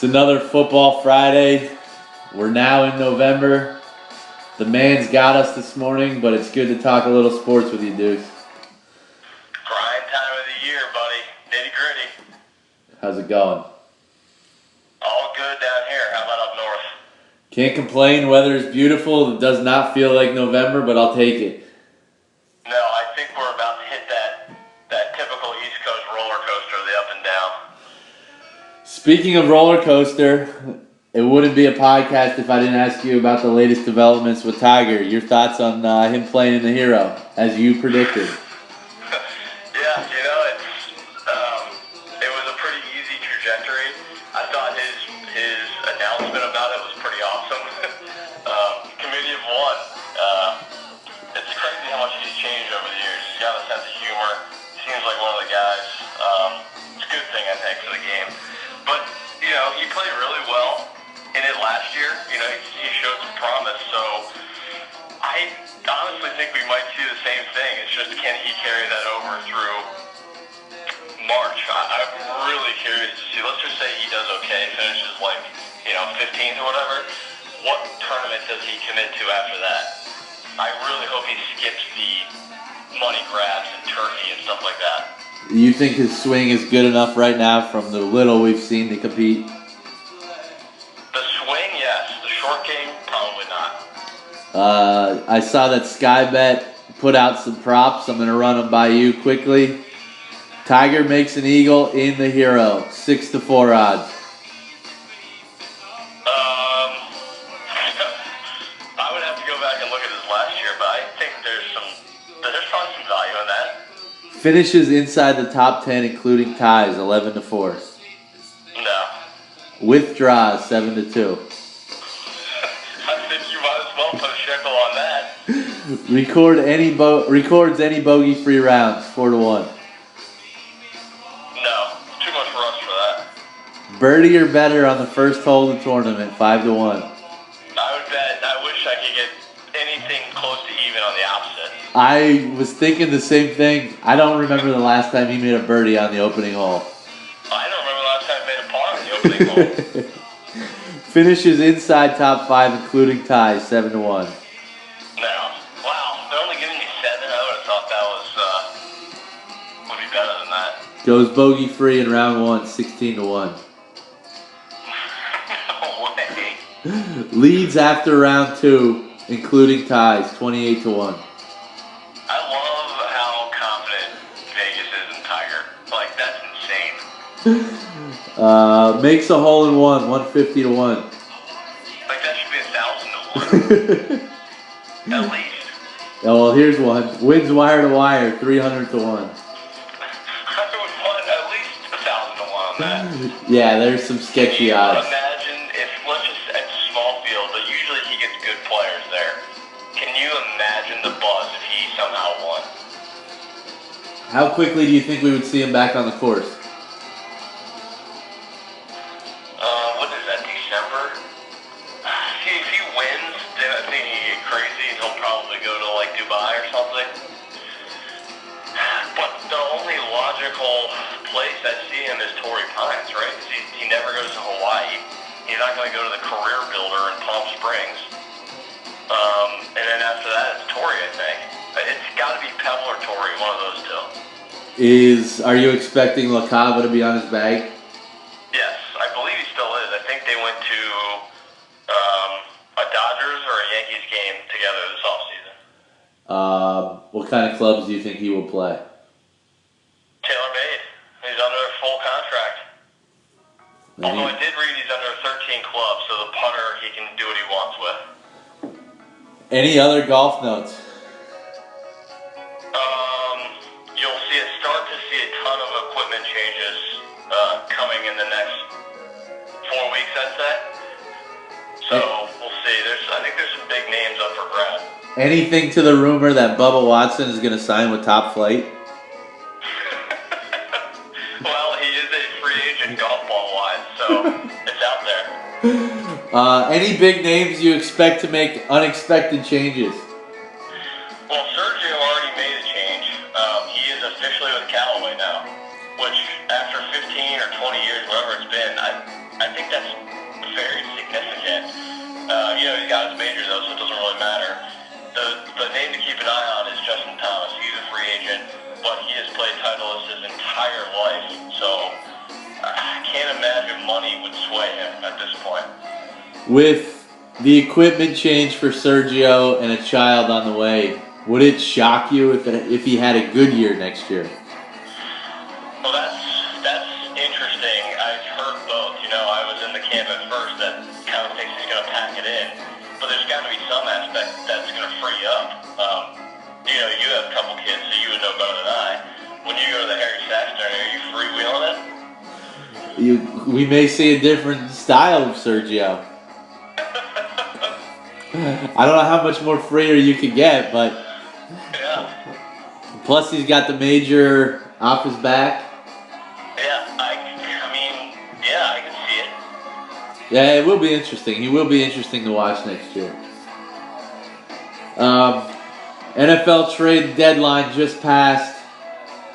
It's another Football Friday. We're now in November. The man's got us this morning, but it's good to talk a little sports with you, Dukes. Grind time of the year, buddy. Nitty gritty. How's it going? All good down here. How about up north? Can't complain. Weather is beautiful. It does not feel like November, but I'll take it. No, I think we're about to hit that typical East Coast roller coaster, the up and down. Speaking of roller coaster, it wouldn't be a podcast if I didn't ask you about the latest developments with Tiger. Your thoughts on him playing in the Hero, as you predicted. Yeah, it was a pretty easy trajectory. I thought his announcement about it was pretty awesome. Committee of one. It's crazy how much he's changed over the years. He's got a sense of humor. Seems like one of the guys. It's a good thing, I think, for the game. But, he played really well in it last year. He showed some promise. So I honestly think we might see the same thing. It's just, can he carry that over through March? I'm really curious to see. Let's just say he does okay, finishes 15th or whatever. What tournament does he commit to after that? I really hope he skips the money grabs and Turkey and stuff like that. You think his swing is good enough right now from the little we've seen to compete? The swing, yes. The short game, probably not. I saw that Skybet put out some props. I'm going to run them by you quickly. Tiger makes an eagle in the Hero, 6-4 odds. I would have to go back and look at his last year, but I think there's probably some value in that. Finishes inside the top 10, including ties, 11-4. No. Withdraws, 7-2. I think you might as well put a shekel on that. Records any bogey-free rounds, 4-1. No, too much rust for that. Birdie or better on the first hole of the tournament, 5-1. I would bet. I wish I could get anything close to even on the opposite. I was thinking the same thing. I don't remember the last time he made a birdie on the opening hole. I don't remember the last time he made a par on the opening hole. Finishes inside top 5, including ties, 7-1. No. Wow. They're only giving me 7. I would have thought that would be better than that. Goes bogey free in round 1, 16-1. No way. Leads after round 2, including ties, 28-1. I love how confident Vegas is in Tiger. That's insane. Makes a hole in one, 150-1. That should be 1,000 to 1. At least. Oh, well, here's one. Wins wire to wire, 300-1. I would want at least 1,000 to 1 on that. Yeah, there's some sketchy odds. Imagine if, let's just, it's a small field, but usually he gets good players there. Can you imagine the buzz if he somehow won? How quickly do you think we would see him back on the course? What is that, December? See, if he wins, then I think he get crazy and he'll probably go to Dubai or something. But the only logical place I see him is Torrey Pines, right? Because he never goes to Hawaii. He's not going to go to the Career Builder in Palm Springs. And then after that, it's Torrey, I think. It's got to be Pebble or Torrey, one of those two. Are you expecting LaCava to be on his bag? Yes, I believe he still is. I think they went to a Dodgers or a Yankees game together this offseason. What kind of clubs do you think he will play? Tailor-made. He's under a full contract. Although I did read he's under 13 clubs, so the putter, he can do what he wants with. Any other golf notes? You'll start to see a ton of equipment changes coming in the next 4 weeks, I'd say. So we'll see. I think there's some big names up for grabs. Anything to the rumor that Bubba Watson is going to sign with Top Flight? Well, he is a free agent golf ball wise, so it's out there. Any big names you expect to make unexpected changes? Well, Sergio already made a change. He is officially with Callaway now, which after 15 or 20 years, whatever it's been, I I think that's very significant. He's got his major though, so it doesn't really matter. The name to keep an eye on is Justin Thomas. He's a free agent, but he has played Titleist his entire life, so I can't imagine money would sway him at this point. With the equipment change for Sergio and a child on the way, would it shock you if he had a good year next year? Well, that's interesting. I've heard both. I was in the camp at first that kind of thinks he's going to pack it in, but there's got to be some aspect that's going to free up. You have a couple kids, so you would know better than I. When you go to the Harry Saxton, are you freewheeling it? We may see a different style of Sergio. I don't know how much more freer you could get, but Yeah. plus he's got the major off his back. I can see it. Yeah, it will be interesting. He will be interesting to watch next year. NFL trade deadline just passed.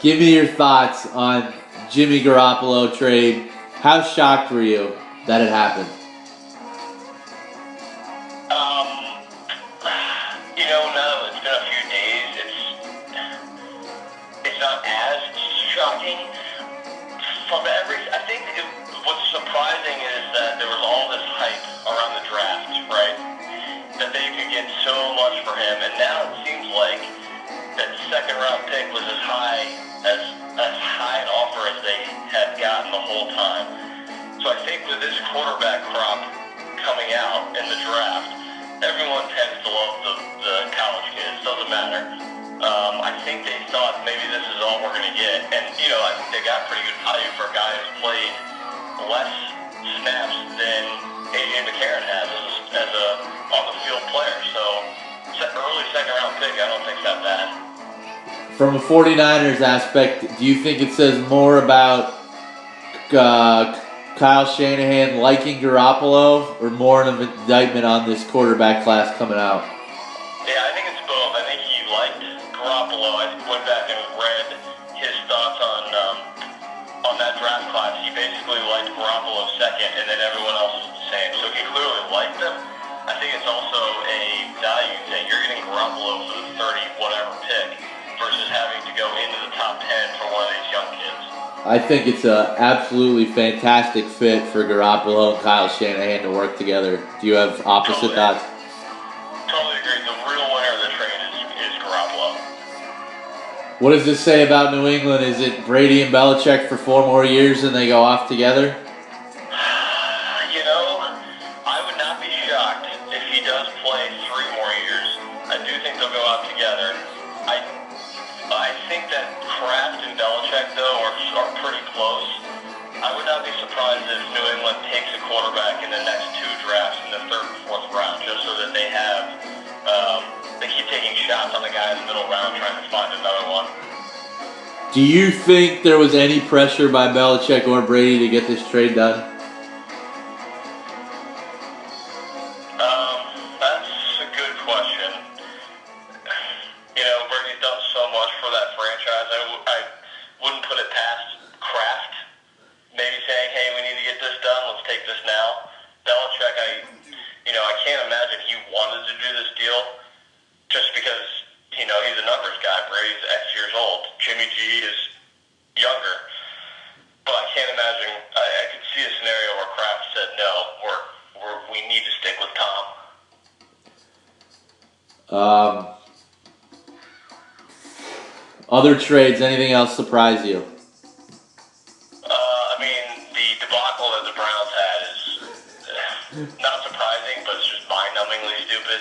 Give me your thoughts on Jimmy Garoppolo trade. How shocked were you that it happened? Now that it's been a few days, it's not as shocking. I think what's surprising is that there was all this hype around the draft, right? That they could get so much for him, and now it seems like that second round pick was as high an offer as they had gotten the whole time. So I think with this quarterback crop coming out in the draft, everyone tends to love the college kids. Doesn't matter. I think they thought maybe this is all we're going to get. And, I think they got pretty good value for a guy who's played less snaps than A.J. McCarron has as a on-the-field player. So, early second-round pick, I don't think that bad. From a 49ers aspect, do you think it says more about Kyle Shanahan liking Garoppolo or more of an indictment on this quarterback class coming out? Yeah, I think it's both. I think he liked Garoppolo. I went back and read his thoughts on that draft class. He basically liked Garoppolo second, and then everyone else was the same. So he clearly liked him. I think it's also a value thing. You're getting Garoppolo for the 30-whatever pick versus having to go into the top 10 for one of these young kids. I think it's a absolutely fantastic fit for Garoppolo and Kyle Shanahan to work together. Do you have opposite thoughts? Totally agree. The real winner of the trade is Garoppolo. What does this say about New England? Is it Brady and Belichick for 4 more years and they go off together? I would not be shocked if he does play 3 more years. I do think they'll go out together. I think that Kraft and Belichick, though, are pretty close. I would not be surprised if New England takes a quarterback in the next 2 drafts in the 3rd and 4th round, just so that they keep taking shots on the guy in the middle round trying to find another one. Do you think there was any pressure by Belichick or Brady to get this trade done? That's a good question. Brady's done so much for that franchise. I wouldn't put it past Kraft maybe saying, hey, we need to get this done. Let's take this now. Belichick, I can't imagine he wanted to do this deal just because, he's a numbers guy. Brady's X years old. Jimmy G is younger. But I can't imagine. I could see a scenario where Kraft said, no, we need to stick with Tom. Other trades, anything else surprise you? The debacle that the Browns had is not surprising, but it's just mind-numbingly stupid.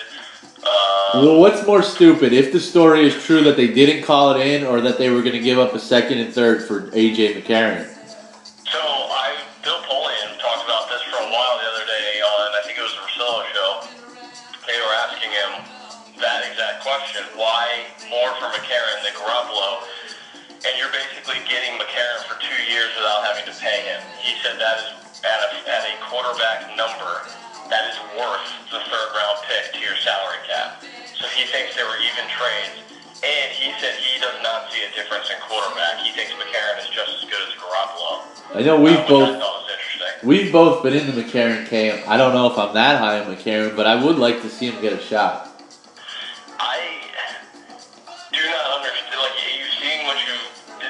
Well, what's more stupid? If the story is true that they didn't call it in or that they were going to give up a 2nd and 3rd for A.J. McCarron? So, Bill Polian talked about this for a while the other day on, I think it was the Rosillo show. They were asking him that exact question. Why more for McCarron than Garoppolo? And you're basically getting McCarron for 2 years without having to pay him. He said that is at a quarterback number that is worth the 3rd round pick to your salary cap. So he thinks they were even trades. And he said he does not see a difference in quarterback. He thinks McCarron is just as good as Garoppolo. I know we've both. I thought was interesting. We've both been in the McCarron camp. I don't know if I'm that high on McCarron, but I would like to see him get a shot. I do not understand. Like, you've seen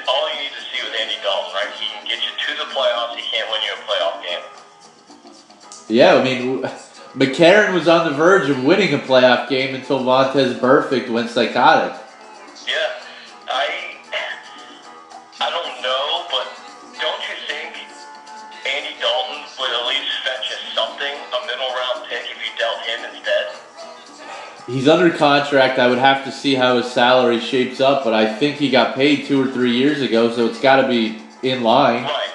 all you need to see with Andy Dalton, right? He can get you to the playoffs. He can't win you a playoff game. Yeah, I mean, McCarron was on the verge of winning a playoff game until Montez Burfict went psychotic. Yeah, I don't know, but don't you think Andy Dalton would at least fetch us something, a middle round pick, if you dealt him instead? He's under contract. I would have to see how his salary shapes up, but I think he got paid 2 or 3 years ago, so it's got to be in line. Right.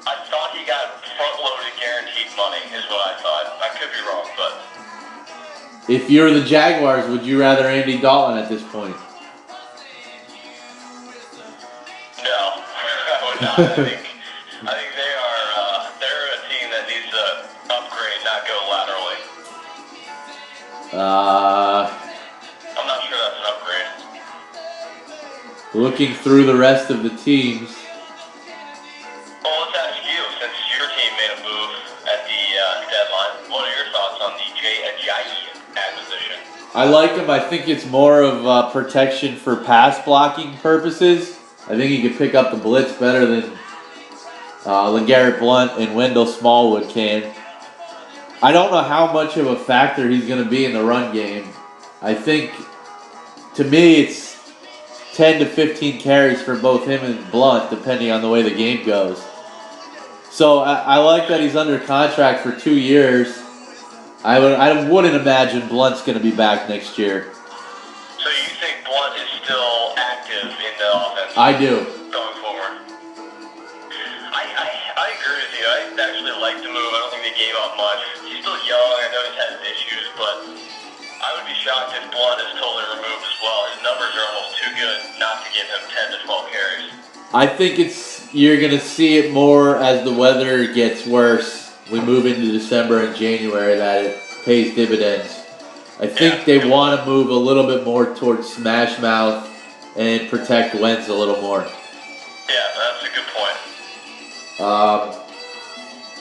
I thought he got front-loaded guaranteed money, is what I thought. I could be wrong, but... If you're the Jaguars, would you rather Andy Dalton at this point? No, I would not. I think they are, they're a team that needs to upgrade, not go laterally. I'm not sure that's an upgrade. Looking through the rest of the teams. Well, let's ask you, since your team made a move at the deadline, what are your thoughts on the Jay Ajayi acquisition? I like him. I think it's more of protection for pass blocking purposes. I think he could pick up the blitz better than LeGarrette Blount and Wendell Smallwood can. I don't know how much of a factor he's going to be in the run game. I think, to me, it's 10 to 15 carries for both him and Blount, depending on the way the game goes. So I like that he's under contract for 2 years. I wouldn't imagine Blunt's going to be back next year. So you think Blount is still active in the offense? I do. Going forward. I agree with you. I actually like the move. I don't think they gave up much. He's still young. I know he's had issues, but I would be shocked if Blount is totally removed as well. His numbers are almost too good not to give him 10 to 12 carries. I think you're going to see it more as the weather gets worse. We move into December and January, that it pays dividends. I think they want to move a little bit more towards smash mouth and protect Wentz a little more. Yeah, that's a good point.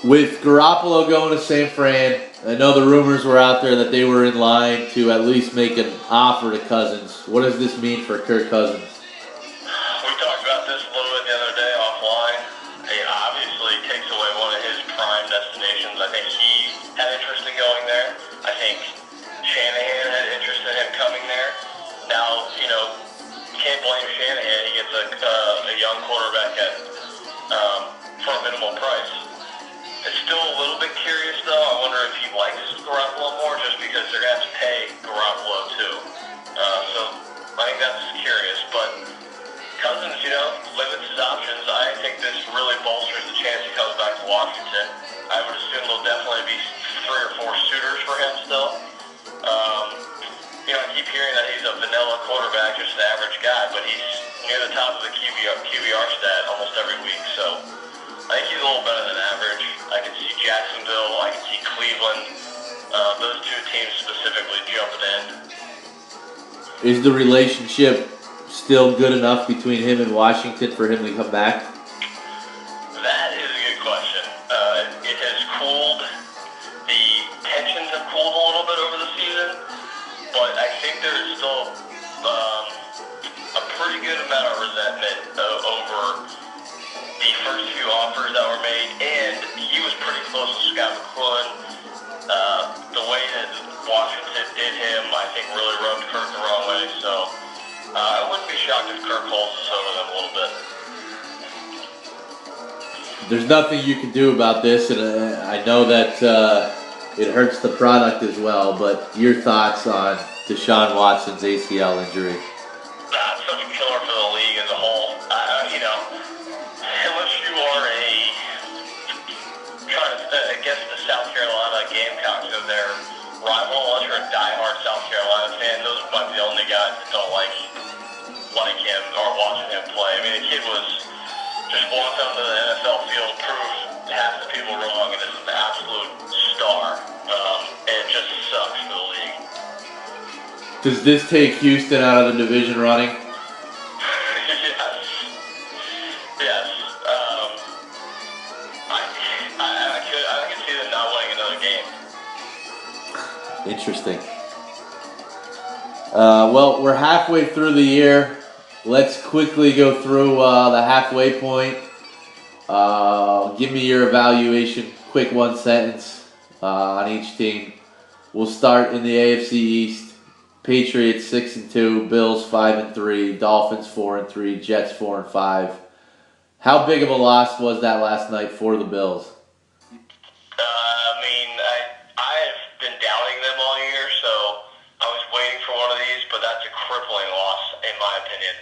With Garoppolo going to San Fran, I know the rumors were out there that they were in line to at least make an offer to Cousins. What does this mean for Kirk Cousins? We talked about this a little bit the other day offline. It obviously takes away one of his prime destinations. I think he had interest in going there. I think Shanahan had interest in him coming there. Now, can't blame Shanahan. He gets a young quarterback for a minimal price. It's still a little bit curious, though. I wonder if he likes Garoppolo more just because they're going to have to pay Garoppolo, too. So I think that's curious. But Cousins, limits his options. I think this really bolsters the chance he comes back to Washington. I would assume there'll definitely be 3 or 4 suitors for him still. I keep hearing that he's a vanilla quarterback, just an average guy, but he's near the top of the QBR stat almost every week. So I think he's a little better than average. I can see Jacksonville. I can see Cleveland. Those 2 teams specifically jumping in. Is the relationship still good enough between him and Washington for him to come back? That is a good question. It has cooled. The tensions have cooled a little bit over the season, but I think there is still a pretty good amount of resentment over the first few offers that were made, and he was pretty close to Scott McCloughan. The way that Washington did him, I think, really rubbed Kirk the wrong way, so I wouldn't be shocked if Kirk holds us over them a little bit. There's nothing you can do about this, and I know that it hurts the product as well, but your thoughts on Deshaun Watson's ACL injury? That's such a killer for the league as a whole. Unless you are I guess the South Carolina Gamecocks are their rival, unless you're a diehard South Carolina fan, those might be the only guys that don't like him or watching him play. I mean, the kid was just walked onto the NFL field, proved half the people wrong, and is an absolute star. And it just sucks for the league. Does this take Houston out of the division running? Yes. Interesting. Well, we're halfway through the year. Let's quickly go through the halfway point. Give me your evaluation, quick one sentence on each team. We'll start in the AFC East. Patriots 6-2, Bills 5-3, Dolphins 4-3, Jets 4-5. How big of a loss was that last night for the Bills? I've been doubting them all year, so I was waiting for one of these, but that's a crippling loss in my opinion.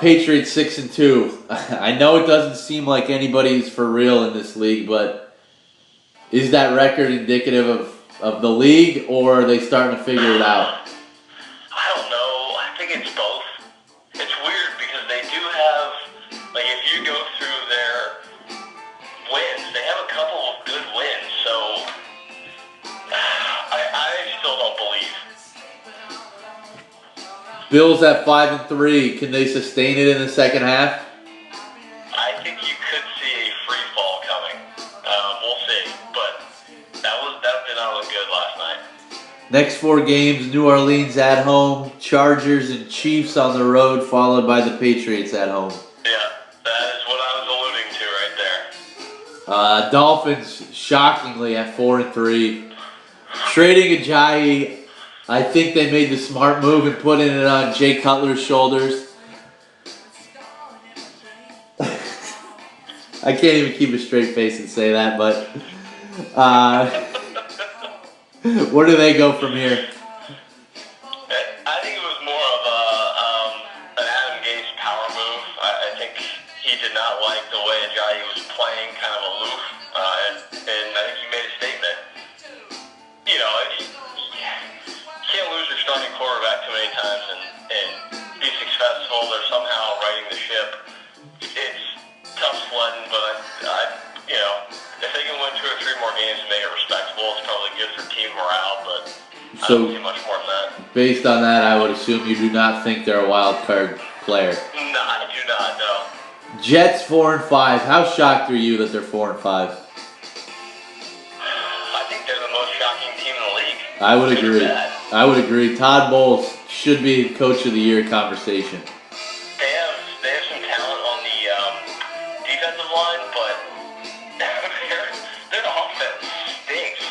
Patriots 6-2. I know it doesn't seem like anybody's for real in this league, but is that record indicative of the league, or are they starting to figure it out? I don't know. I think it's both. It's weird because they do have, if you go through their wins, they have a couple of good wins, so I still don't believe. Bills at 5-3. Can they sustain it in the second half? I think you could see a free fall coming. We'll see, but that did not look good last night. Next 4 games: New Orleans at home, Chargers and Chiefs on the road, followed by the Patriots at home. Yeah, that is what I was alluding to right there. Dolphins shockingly at 4-3. Trading Ajayi, I think they made the smart move and putting it on Jay Cutler's shoulders. I can't even keep a straight face and say that, but where do they go from here? I think it was more of an Adam Gase power move. I think he did not like the way Ajayi was playing, kind of aloof, and I think he made a statement. You can't lose your starting quarterback too many times and be successful. They're somehow righting the ship. It's tough sledding, but if they can win 2 or 3 more games and make it respectable, it's probably good for team morale, but I don't see much more than that. Based on that, I would assume you do not think they're a wild card player. No, I do not, no. Jets 4-5. How shocked are you that they're 4-5? I think they're the most shocking team in the league. I would agree. I would agree. Todd Bowles should be Coach of the Year conversation. They have some talent on the defensive line, but their offense stinks.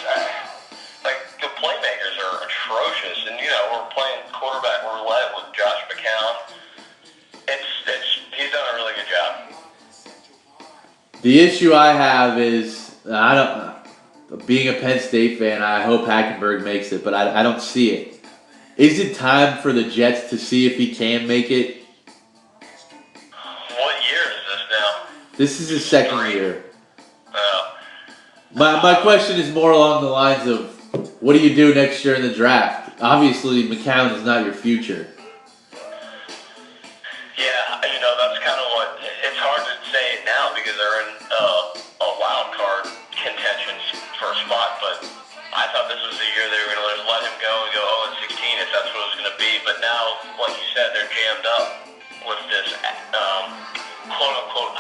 The playmakers are atrocious, and we're playing quarterback roulette with Josh McCown. He's done a really good job. The issue I have is being a Penn State fan, I hope Hackenberg makes it, but I don't see it. Is it time for the Jets to see if he can make it? What year is this now? This is his second year. My question is more along the lines of, what do you do next year in the draft? Obviously, McCown is not your future. Yeah, that's kind of what, it's hard to say it now because they're in a wild card contention for a spot, but I thought this was the year they were going to just let him go and go 0-16 if that's what it was going to be, but now, like you said, they're jammed up with this quote-unquote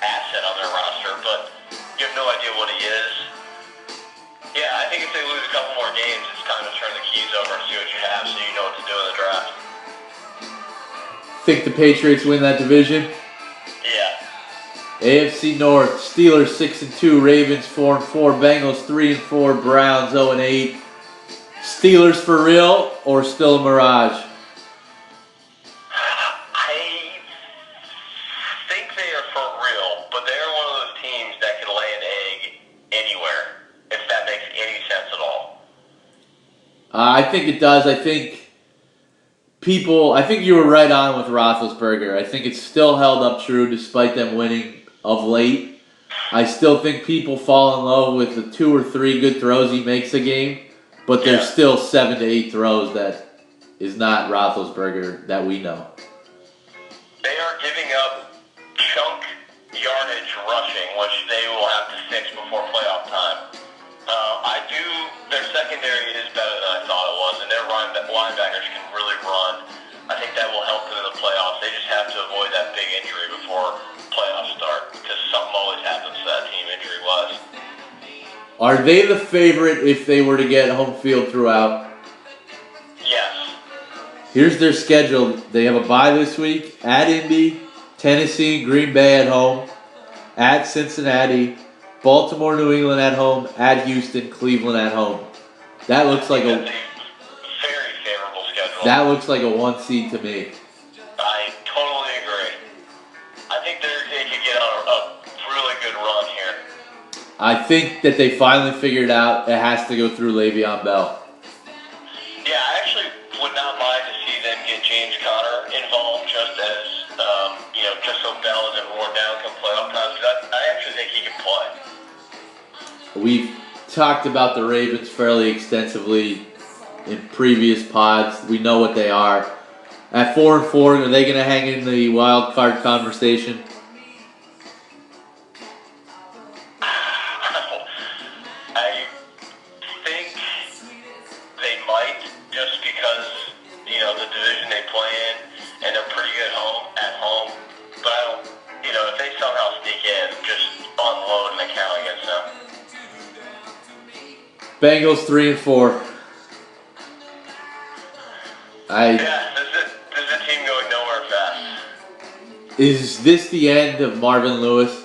asset on their roster, but you have no idea what he is. Yeah, I think if they lose a couple more games, it's time to turn the keys over and see what you have so you know what to do in the draft. Think the Patriots win that division? Yeah. AFC North, Steelers 6-2, Ravens 4-4, Bengals 3-4, Browns 0-8. Steelers for real or still a mirage? I think they are for real, but they're one of those teams that can lay an egg anywhere, if that makes any sense at all. I think it does. I think you were right on with Roethlisberger. I think it's still held up true despite them winning of late. I still think people fall in love with the 2 or 3 good throws he makes a game, but there's still 7 to 8 throws that is not Roethlisberger that we know. They are giving up chunk yardage rushing, which they will have to fix before playoff time. Their secondary is better than I thought it was, and their linebackers can really run. I think that will help them in the playoffs. They just have to avoid that big injury before playoffs start, because something always happens to that team injury-wise. Are they the favorite if they were to get home field throughout? Yes. Here's their schedule. They have a bye this week at Indy, Tennessee, Green Bay at home, at Cincinnati, Baltimore, New England at home, at Houston, Cleveland at home. That looks like That's a very favorable schedule. That looks like a 1 seed to me. I totally agree. I think they could get on a really good run here. I think that they finally figured out it has to go through Le'Veon Bell. Yeah, I actually would not mind to see them get James Conner involved just as, just so Bell isn't worn down come playoff times. I actually think he can play. We've talked about the Ravens fairly extensively in previous pods. We know what they are. At 4-4, are they going to hang in the wild card conversation? I think they might, just because the division they play in, and they're pretty good at home. But I don't, if they somehow sneak in, just unload an account against them. Bengals 3-4. This is a team going nowhere fast. Is this the end of Marvin Lewis?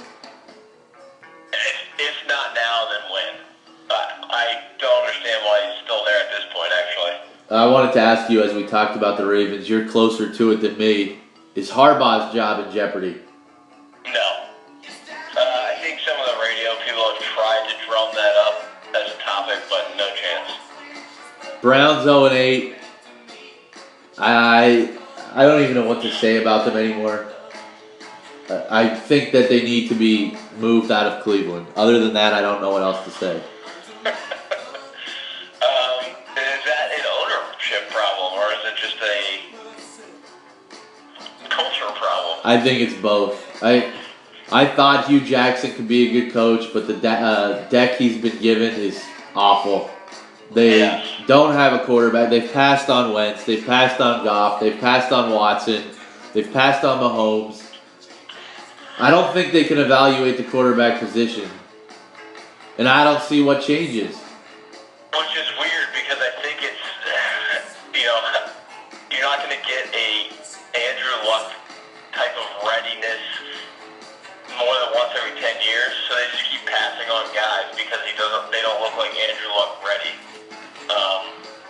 If not now, then when? I don't understand why he's still there at this point, actually. I wanted to ask you, as we talked about the Ravens, you're closer to it than me. Is Harbaugh's job in jeopardy? No. I think some of the radio people have tried to drum that up as a topic, but no chance. Browns 0-8. I don't even know what to say about them anymore. I think that they need to be moved out of Cleveland. Other than that, I don't know what else to say. Is that an ownership problem, or is it just a culture problem? I think it's both. I thought Hugh Jackson could be a good coach, but the deck he's been given is awful. They don't have a quarterback. They've passed on Wentz. They've passed on Goff. They've passed on Watson. They've passed on Mahomes. I don't think they can evaluate the quarterback position. And I don't see what changes. Which is weird, because I think it's, you're not going to get a Andrew Luck type of readiness more than once every 10 years. So they just keep passing on guys because they don't look like Andrew Luck ready.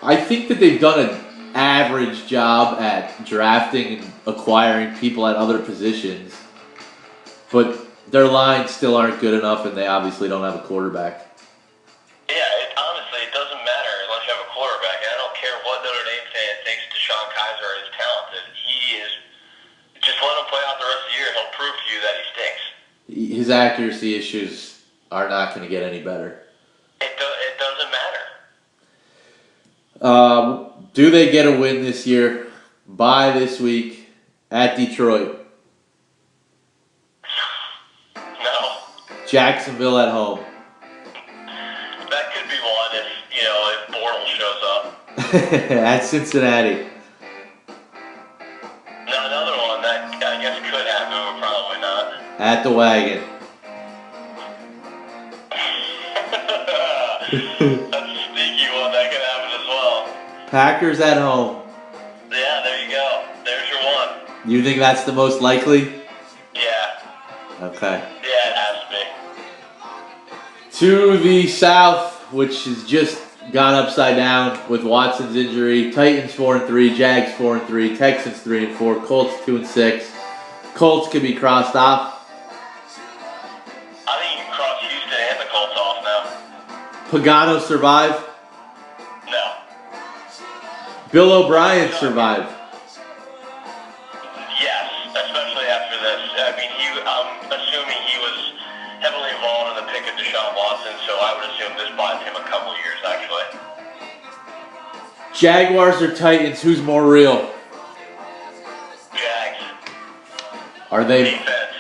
I think that they've done an average job at drafting and acquiring people at other positions. But their lines still aren't good enough, and they obviously don't have a quarterback. Yeah, honestly, it doesn't matter unless you have a quarterback. And I don't care what Notre Dame fan thinks Deshaun Kaiser is talented. He is. Just let him play out the rest of the year. He'll prove to you that he stinks. His accuracy issues are not going to get any better. It doesn't matter. Do they get a win this year? Bye this week at Detroit. No. Jacksonville at home. That could be one if Bortles shows up. At Cincinnati. No, another one that I guess could happen, but probably not. At the Wagon. That's a sneaky one. That could happen as well. Packers at home. Yeah, there you go. There's your one. You think that's the most likely? Yeah. Okay. Yeah, it has to be. To the south, which has just gone upside down with Watson's injury. Titans 4-3, Jags 4-3, Texans 3-4, Colts 2-6. Colts could be crossed off. I think you can cross Houston and the Colts off now. Pagano survive. No. Bill O'Brien survive. Yes, especially after this. I mean, I'm assuming he was heavily involved in the pick of Deshaun Watson, so I would assume this buys him a couple years, actually. Jaguars or Titans, who's more real? Jags. Are they Defense.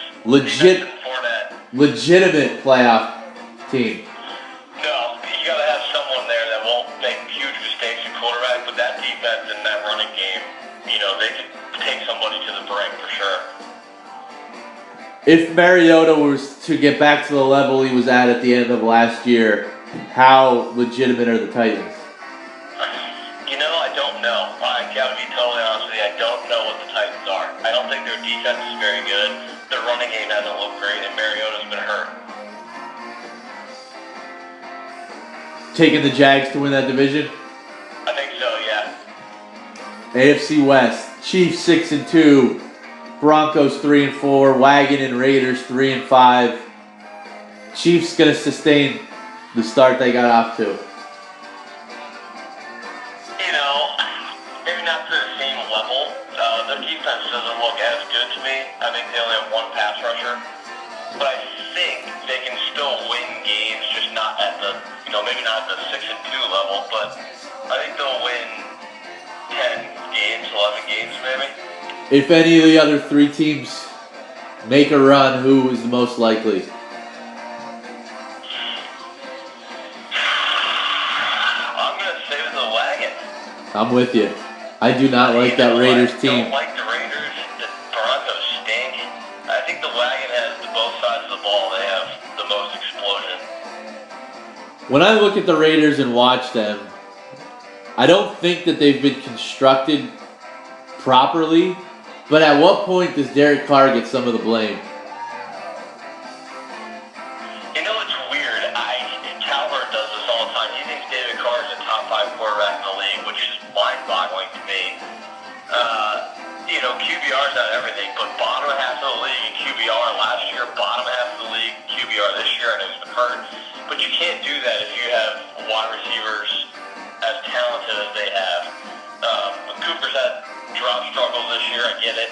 legitimate playoff team? No, you got to have someone there that won't make huge mistakes at quarterback, but that defense and that running game, they could take somebody to the brink for sure. If Mariota was to get back to the level he was at the end of last year, how legitimate are the Titans? You know, I don't know. I gotta be totally honest with you. I don't know what the Titans are. I don't think their defense is very good. Their running game hasn't looked great, and Mariota's been hurt. Taking the Jags to win that division? I think so, yeah. AFC West. Chiefs 6-2. Broncos 3-4. Wagon and Raiders 3-5. Chiefs gonna sustain the start they got off to. You know, maybe not to the same level. Their defense doesn't look as good to me. I think they only have one pass rusher. But I think they can still win games, just not at the, maybe not at the 6-2 level, but I think they'll win 10 games, 11 games maybe. If any of the other three teams make a run, who is the most likely? I'm going to say the Wagon. I'm with you. I do not like that Raiders team. I don't like the Raiders. The Broncos stink. I think the Wagon has both sides of the ball. They have the most explosion. When I look at the Raiders and watch them, I don't think that they've been constructed properly. But at what point does Derek Carr get some of the blame? You know, it's weird. Calvert does this all the time. He thinks David Carr is a top 5 quarterback in the league, which is mind-boggling to me. QBR's not everything, but bottom half of the league in QBR last year, bottom half of the league QBR this year, and he's been hurt. But you can't do that if you have wide receivers as talented as they have. Cooper's had drop struggles this year, I get it.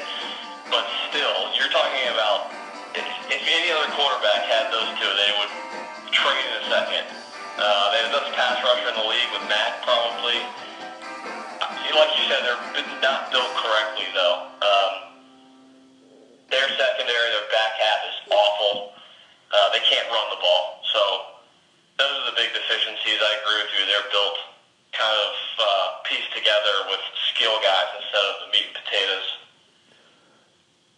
But still, you're talking about if any other quarterback had those two, they would trade in a second. They have the best pass rusher in the league with Matt, probably. Like you said, they're not built correctly, though. Their secondary, their back half is awful. They can't run the ball. So those are the big deficiencies. I agree with you. They're built kind of pieced together with skill guys instead of the meat and potatoes.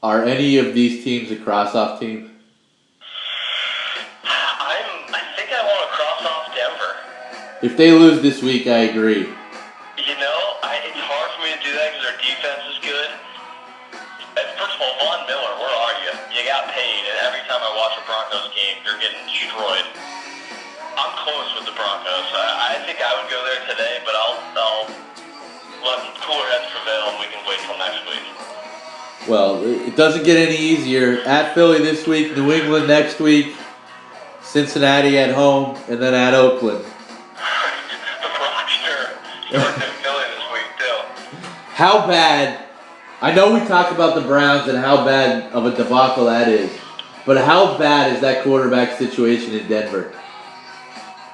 Are any of these teams a cross-off team? I think I want to cross off Denver. If they lose this week, I agree. It's hard for me to do that because their defense is good. First of all, Von Miller, where are you? You got paid, and every time I watch a Broncos game, you're getting destroyed. I'm close with the Broncos. I think I would go there today, but I'll let cooler heads prevail, and we can wait till next week. Well, it doesn't get any easier. At Philly this week, New England next week, Cincinnati at home, and then at Oakland. The Rockster starts in Philly this week, too. How bad, I know we talk about the Browns and how bad of a debacle that is, but how bad is that quarterback situation in Denver?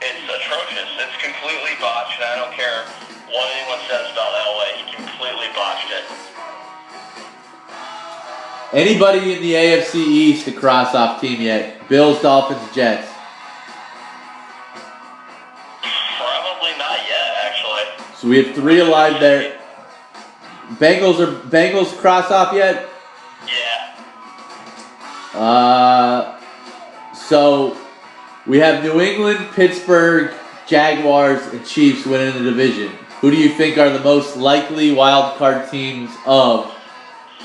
It's atrocious. It's completely botched, and I don't care what anyone says about LA. He completely botched it. Anybody in the AFC East a cross-off team yet? Bills, Dolphins, Jets. Probably not yet, actually. So we have three alive there. Bengals cross-off yet? Yeah. So we have New England, Pittsburgh, Jaguars, and Chiefs winning the division. Who do you think are the most likely wild card teams of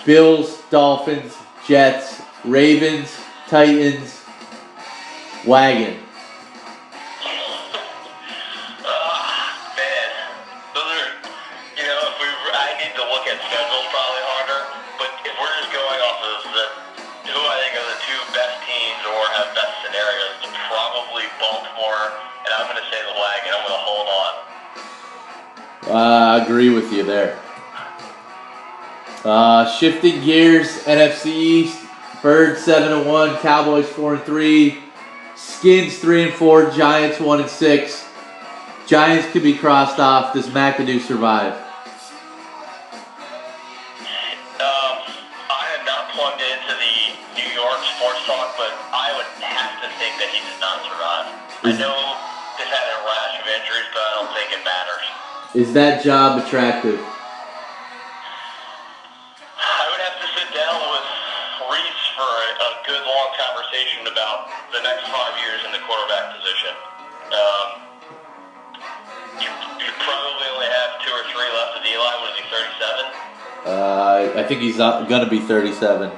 Bills, Dolphins, Jets, Ravens, Titans, Wagon? Man, those are, I need to look at schedules probably harder, but if we're just going off of who I think are the two best teams or have best scenarios, it's probably Baltimore, and I'm going to say the Wagon. I'm going to hold on. I agree with you there. Shifting gears, NFC East, Birds 7-1, Cowboys 4-3, Skins 3-4, Giants 1-6. Giants could be crossed off. Does McAdoo survive? I am not plugged into the New York sports talk, but I would have to think that he does not survive. I know they've had a rash of injuries, but I don't think it matters. Is that job attractive? I would have to sit down with Reese for a good long conversation about the next 5 years in the quarterback position. Um, you probably only have 2 or 3 left of Eli. Was he 37? I think he's gonna be 37.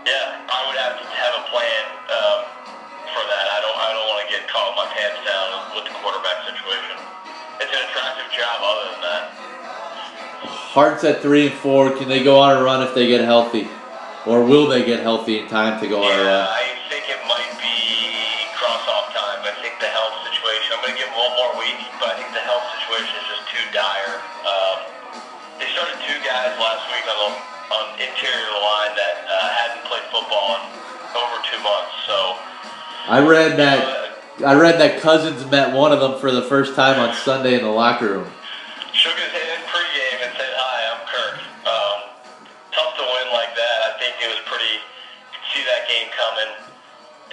Yeah, I would have to have a plan for that. I don't want to get caught with my pants down with the quarterback situation. It's an attractive job other than that. Hart's at 3 and 4. Can they go on a run if they get healthy, or will they get healthy in time to go on a run? Yeah, I think it might be cross-off time. I think the health situation. I'm going to give them one more week, but I think the health situation is just too dire. They started 2 guys last week on interior of the line that hadn't played football in over 2 months. So I read that Cousins met one of them for the first time on Sunday in the locker room. Shook his hand pregame and said, "Hi, I'm Kirk." Tough to win like that. I think it was pretty. You could see that game coming.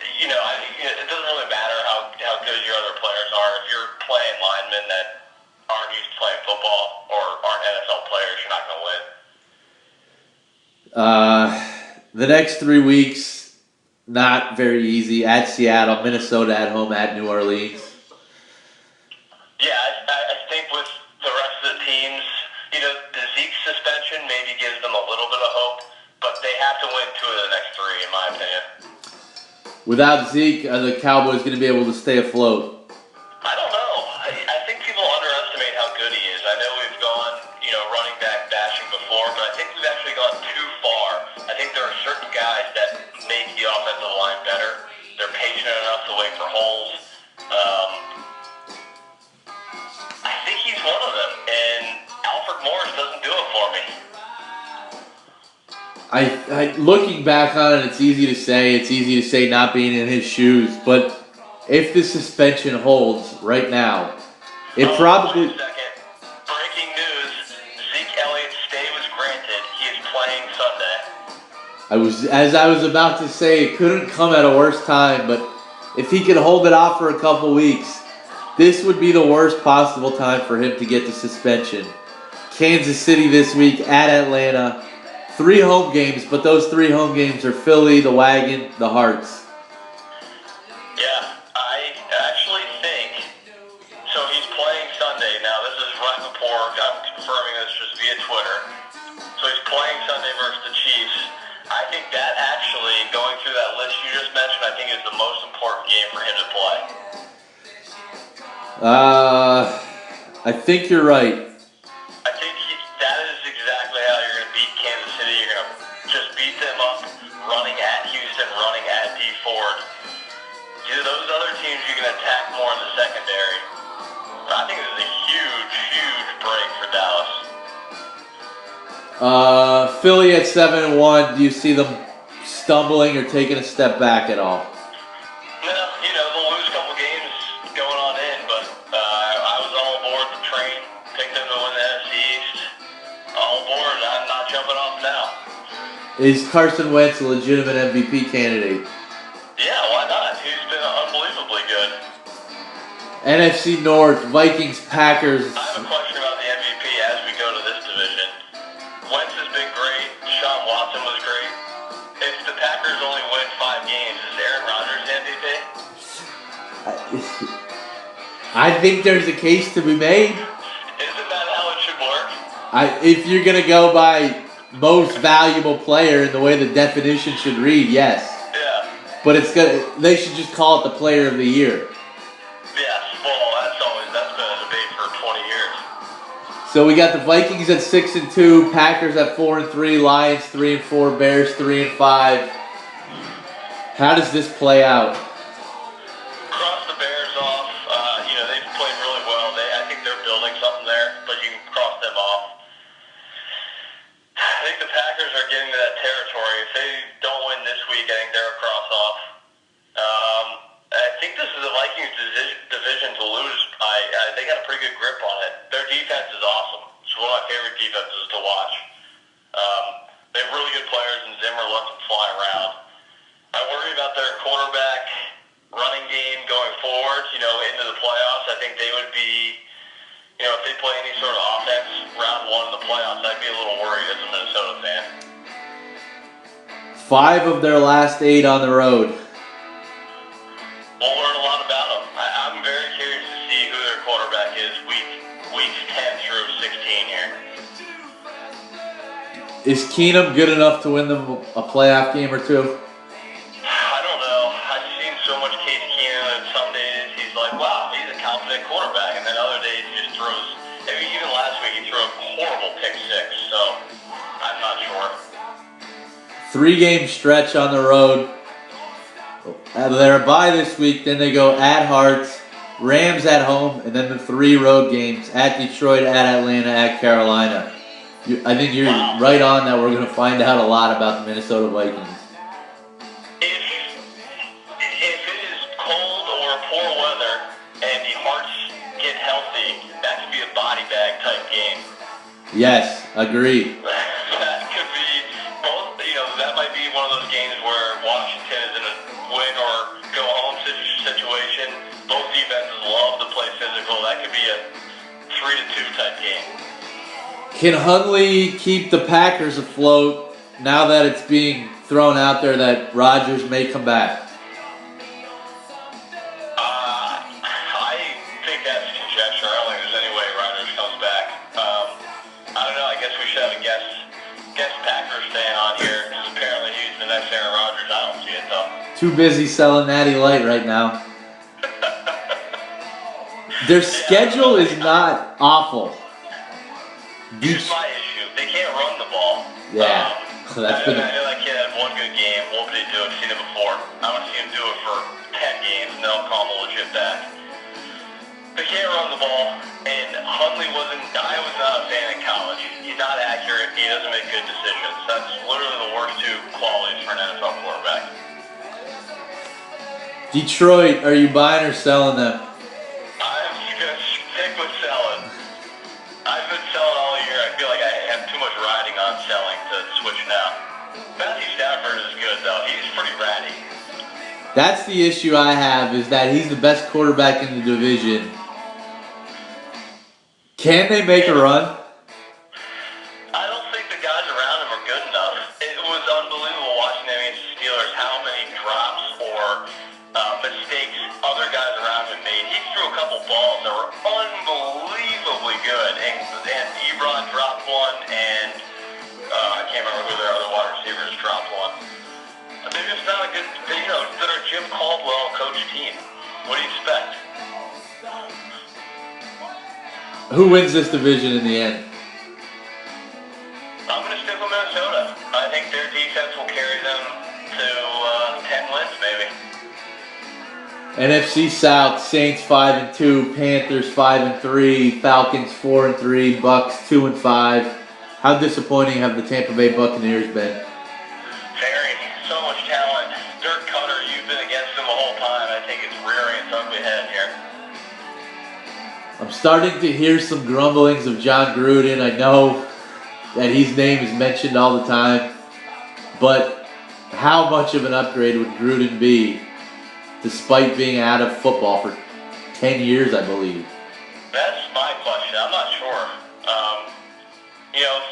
It doesn't really matter how good your other players are. If you're playing linemen that aren't used to playing football or aren't NFL players, you're not going to win. The next 3 weeks, not very easy. At Seattle, Minnesota at home, at New Orleans. Yeah, I think with the rest of the teams, the Zeke suspension maybe gives them a little bit of hope, but they have to win 2 of the next 3, in my opinion. Without Zeke, are the Cowboys going to be able to stay afloat? I don't know. I think people underestimate how good he is. I know we've gone, running back bashing before, but I think we've actually gone too far. I think there are certain guys that make the offensive line better. They're patient enough to wait for holes. I think he's one of them, and Alfred Morris doesn't do it for me. Looking back on it, it's easy to say not being in his shoes, but if the suspension holds right now, it probably... Wait a second. Breaking news, Zeke Elliott's stay was granted. He is playing Sunday. As I was about to say, it couldn't come at a worse time, but if he could hold it off for a couple weeks, this would be the worst possible time for him to get the suspension. Kansas City this week, at Atlanta. 3 home games, but those 3 home games are Philly, the Wagon, the Hearts. Yeah, I actually think, so he's playing Sunday. Now, this is right before, I'm confirming this just via Twitter. So he's playing Sunday versus the Chiefs. I think that actually, going through that list you just mentioned, I think is the most important game for him to play. I think you're right. I think that is exactly how you're going to beat Kansas City. You're going to just beat them up running at Houston, running at D Ford. Those other teams you can attack more in the secondary. I think this is a huge, huge break for Dallas. Philly at 7-1. Do you see them stumbling or taking a step back at all? No, they'll lose a couple games going on in, but I was all aboard the train. Picked them to win the NFC East. All aboard. I'm not jumping off now. Is Carson Wentz a legitimate MVP candidate? Yeah, why not? He's been unbelievably good. NFC North, Vikings, Packers. I have a question about the MVP as we go to this division. Wentz has been great. Deshaun Watson was great. If the Packers only win 5 games, is Aaron Rodgers MVP? I think there's a case to be made. Isn't that how it should work? If you're going to go by most valuable player in the way the definition should read, yes. Yeah. But they should just call it the player of the year. Yes, well, that's been a debate for 20 years. So we got the Vikings at 6-2, Packers at 4-3, Lions 3-4, Bears 3-5. How does this play out? Cross the Bears off. They've played really well. I think they're building something there, but you can cross them off. I think the Packers are getting to that territory. If they don't win this week, I think they're a cross off. I think this is the Vikings' division to lose. They got a pretty good grip on it. Their defense is awesome. It's one of my favorite defenses to watch. They have really good players, and Zimmer lets them fly around. I worry about their quarterback running game going forward, into the playoffs. I think they would be, if they play any sort of offense round 1 in the playoffs, I'd be a little worried as a Minnesota fan. 5 of their last 8 on the road. We'll learn a lot about them. I'm very Is Keenum good enough to win them a playoff game or two? I don't know. I've seen so much Case Keenum, and some days he's like, wow, he's a confident quarterback, and then other days he just throws. I mean, even last week he threw a horrible pick six, so I'm not sure. 3-game stretch on the road. They're a bye this week, then they go at Hearts, Rams at home, and then the 3 road games at Detroit, at Atlanta, at Carolina. I think you're right on that we're going to find out a lot about the Minnesota Vikings. If it is cold or poor weather and the Hearts get healthy, that could be a body bag type game. Yes, agreed. That could be both. That might be one of those games where Washington is in a win or go home situation. Both defenses love to play physical. That could be a 3-2 type game. Can Hundley keep the Packers afloat now that it's being thrown out there that Rodgers may come back? I think that's conjecture. I don't think there's any way Rodgers comes back. I don't know. I guess we should have a guest Packers fan on here because apparently he's the next Aaron Rodgers. I don't see it though. Too busy selling Natty Light right now. Their schedule is not awful. Here's my issue. They can't run the ball. Yeah. I know that kid had one good game. What would they do? I've seen it before. I want to see him do it for 10 games, and then I'll call him a legit back. They can't run the ball, and Hundley I was not a fan in college. He's not accurate. He doesn't make good decisions. That's literally the worst 2 qualities for an NFL quarterback. Detroit, are you buying or selling them? I'm just going to stick with selling. I've been selling all year. I feel like I have too much riding on selling to switch now. Matthew Stafford is good, though. He's pretty ratty. That's the issue I have, is that he's the best quarterback in the division. Can they make a run? I don't think the guys around him are good enough. It was unbelievable watching them against the Steelers, how many drops or mistakes other guys around him made. He threw a couple balls that were unbelievably good, and Ebron dropped one, and I can't remember who their other wide receivers dropped one. They're just not a good, they're a Jim Caldwell coach team. What do you expect? Who wins this division in the end? I'm going to stick with Minnesota. I think their defense will carry them to 10 wins, maybe. NFC South, Saints 5-2, Panthers 5-3, Falcons 4-3, Bucks 2-5. How disappointing have the Tampa Bay Buccaneers been? Very. So much talent. Dirk Cutter, you've been against him the whole time. I think it's rearing its ugly head here. I'm starting to hear some grumblings of John Gruden. I know that his name is mentioned all the time, but how much of an upgrade would Gruden be, despite being out of football for 10 years, I believe? That's my question. I'm not sure.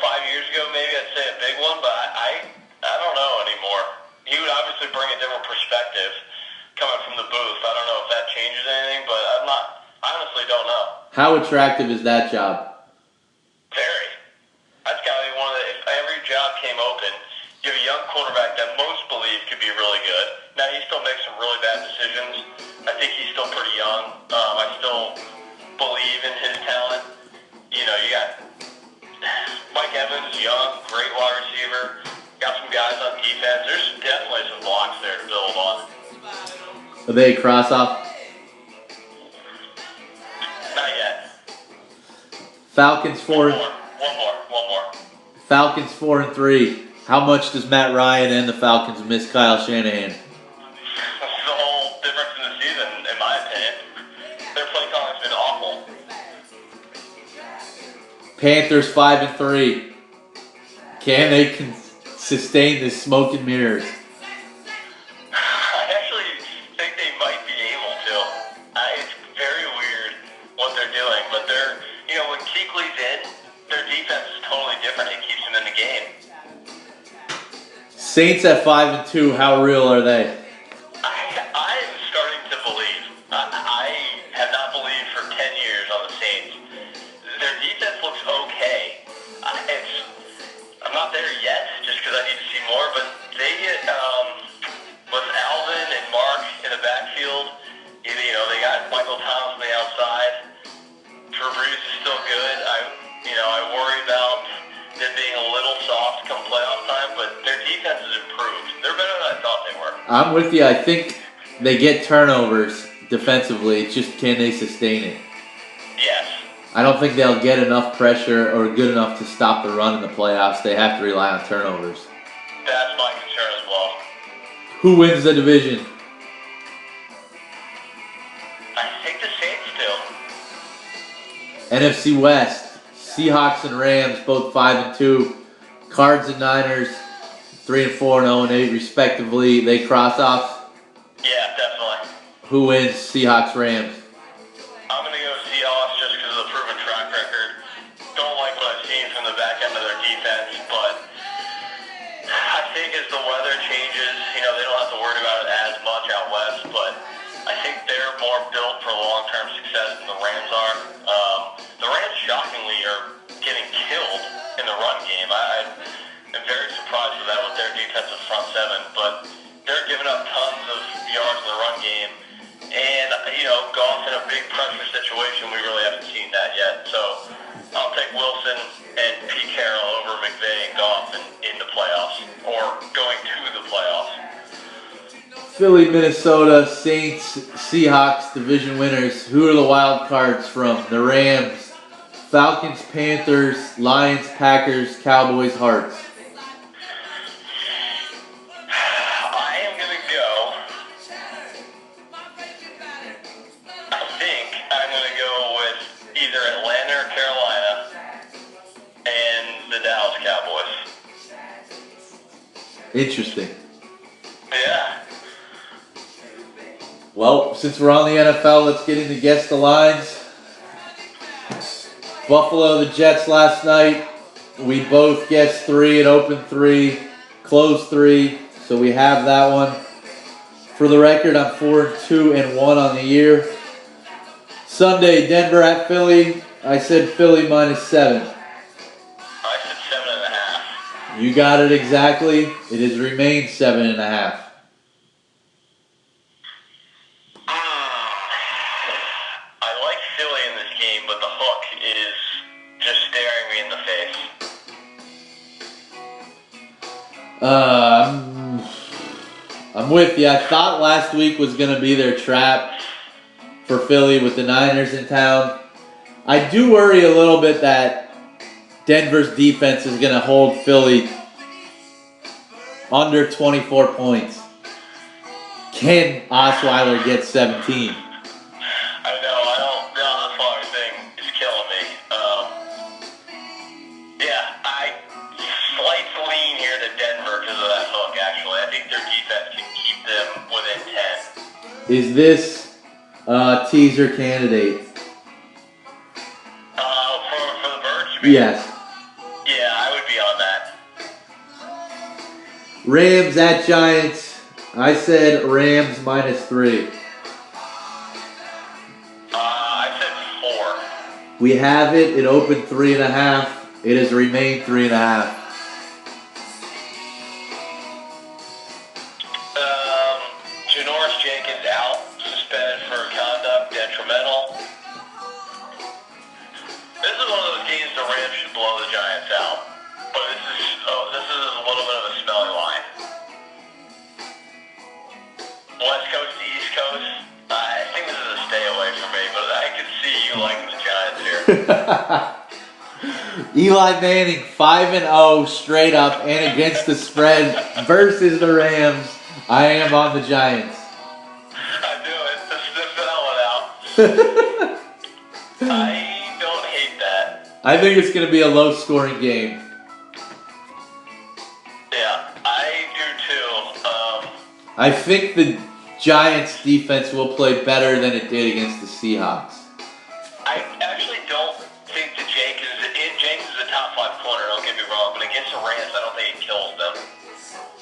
5 years ago, maybe I'd say a big one, but I don't know anymore. He would obviously bring a different perspective coming from the booth. I don't know if that changes anything, but I honestly don't know. How attractive is that job? Very. That's got to be one of the, if every job came open, you have a young quarterback that most believe could be really good. Now, he still makes some really bad decisions. I think he's still pretty young. I still believe in his talent. You got Mike Evans, young, great wide receiver. Got some guys on defense. There's definitely some blocks there to build on. Are they a cross-off? Not yet. Falcons 4. One more. Falcons 4-3. How much does Matt Ryan and the Falcons miss Kyle Shanahan? That's the whole difference in the season, in my opinion. Their play calling's been awful. Panthers 5-3. Can they sustain this smoke and mirrors? I actually think they might be able to. It's very weird what they're doing, but when Kuechly's in, their defense is totally different. It keeps them in the game. Saints at 5-2. How real are they? I am starting to believe. I have not believed for 10 years on the Saints. Their defense looks okay. I'm not there yet. they get with Alvin and Mark in the backfield. They got Michael Thomas on the outside. Drew Brees is still good. I worry about them being a little soft come playoff time, but their defense has improved. They're better than I thought they were. I'm with you. I think they get turnovers defensively. It's just, can they sustain it? Yes. I don't think they'll get enough pressure or good enough to stop the run in the playoffs. They have to rely on turnovers. That's my concern as well. Who wins the division? I think the Saints do. NFC West. Seahawks and Rams, both 5-2. Cards and Niners, 3-4 and 0-8 respectively. They cross off. Yeah, definitely. Who wins? Seahawks, Rams. I'm going to go Seahawks just because of the proven track record. Don't like what I've seen from the back end of their defense, but I think as the weather changes, they don't have to worry about it as much out west, but I think they're more built for long-term success than the Rams are. The Rams, shockingly, are getting killed in the run game. I am very surprised with that with their defensive front seven, but they're giving up tons of yards in the run game. And, Goff in a big pressure situation, we really haven't seen that yet. So I'll take Wilson and Pete Carroll over McVay and Goff in the playoffs, or going to the playoffs. Philly, Minnesota, Saints, Seahawks, division winners. Who are the wild cards from? The Rams, Falcons, Panthers, Lions, Packers, Cowboys, Hearts. I am going to go. I think I'm going to go with either Atlanta or Carolina and the Dallas Cowboys. Interesting. Yeah. Well, since we're on the NFL, let's get into guess the lines. Buffalo, the Jets last night. We both guessed 3. It opened 3, closed 3. So we have that one. For the record, I'm 4-2 and 1 on the year. Sunday, Denver at Philly. I said Philly -7. I said 7.5. You got it exactly. It has remained 7.5. I like Philly in this game, but the hook is just staring me in the face. I'm with you. I thought last week was going to be their trap for Philly with the Niners in town. I do worry a little bit that Denver's defense is going to hold Philly under 24 points. Can Osweiler get 17? I know, the Osweiler thing is killing me. I slight lean here to Denver because of that hook, actually. I think their defense can keep them within 10. Is this a teaser candidate? For the Birds, you mean? Yes. Yeah, I would be on that. Rams at Giants. I said Rams -3. I said 4. We have it. It opened 3.5. It has remained 3.5. Janoris Jenkins out, suspended for conduct, detrimental. This is one of those games the Rams should blow the Giants out. But this is a little bit of a smelly line. West Coast to East Coast, I think this is a stay away for me, but I can see you liking the Giants here. Eli Manning 5-0 straight up and against the spread versus the Rams. I am on the Giants. I do it. Sniff that one out. I don't hate that. I think it's going to be a low-scoring game. Yeah, I do too. I think the Giants' defense will play better than it did against the Seahawks. I actually don't think that Jenkins is a top 5 corner, don't get me wrong, but against the Rams, I don't think it kills them.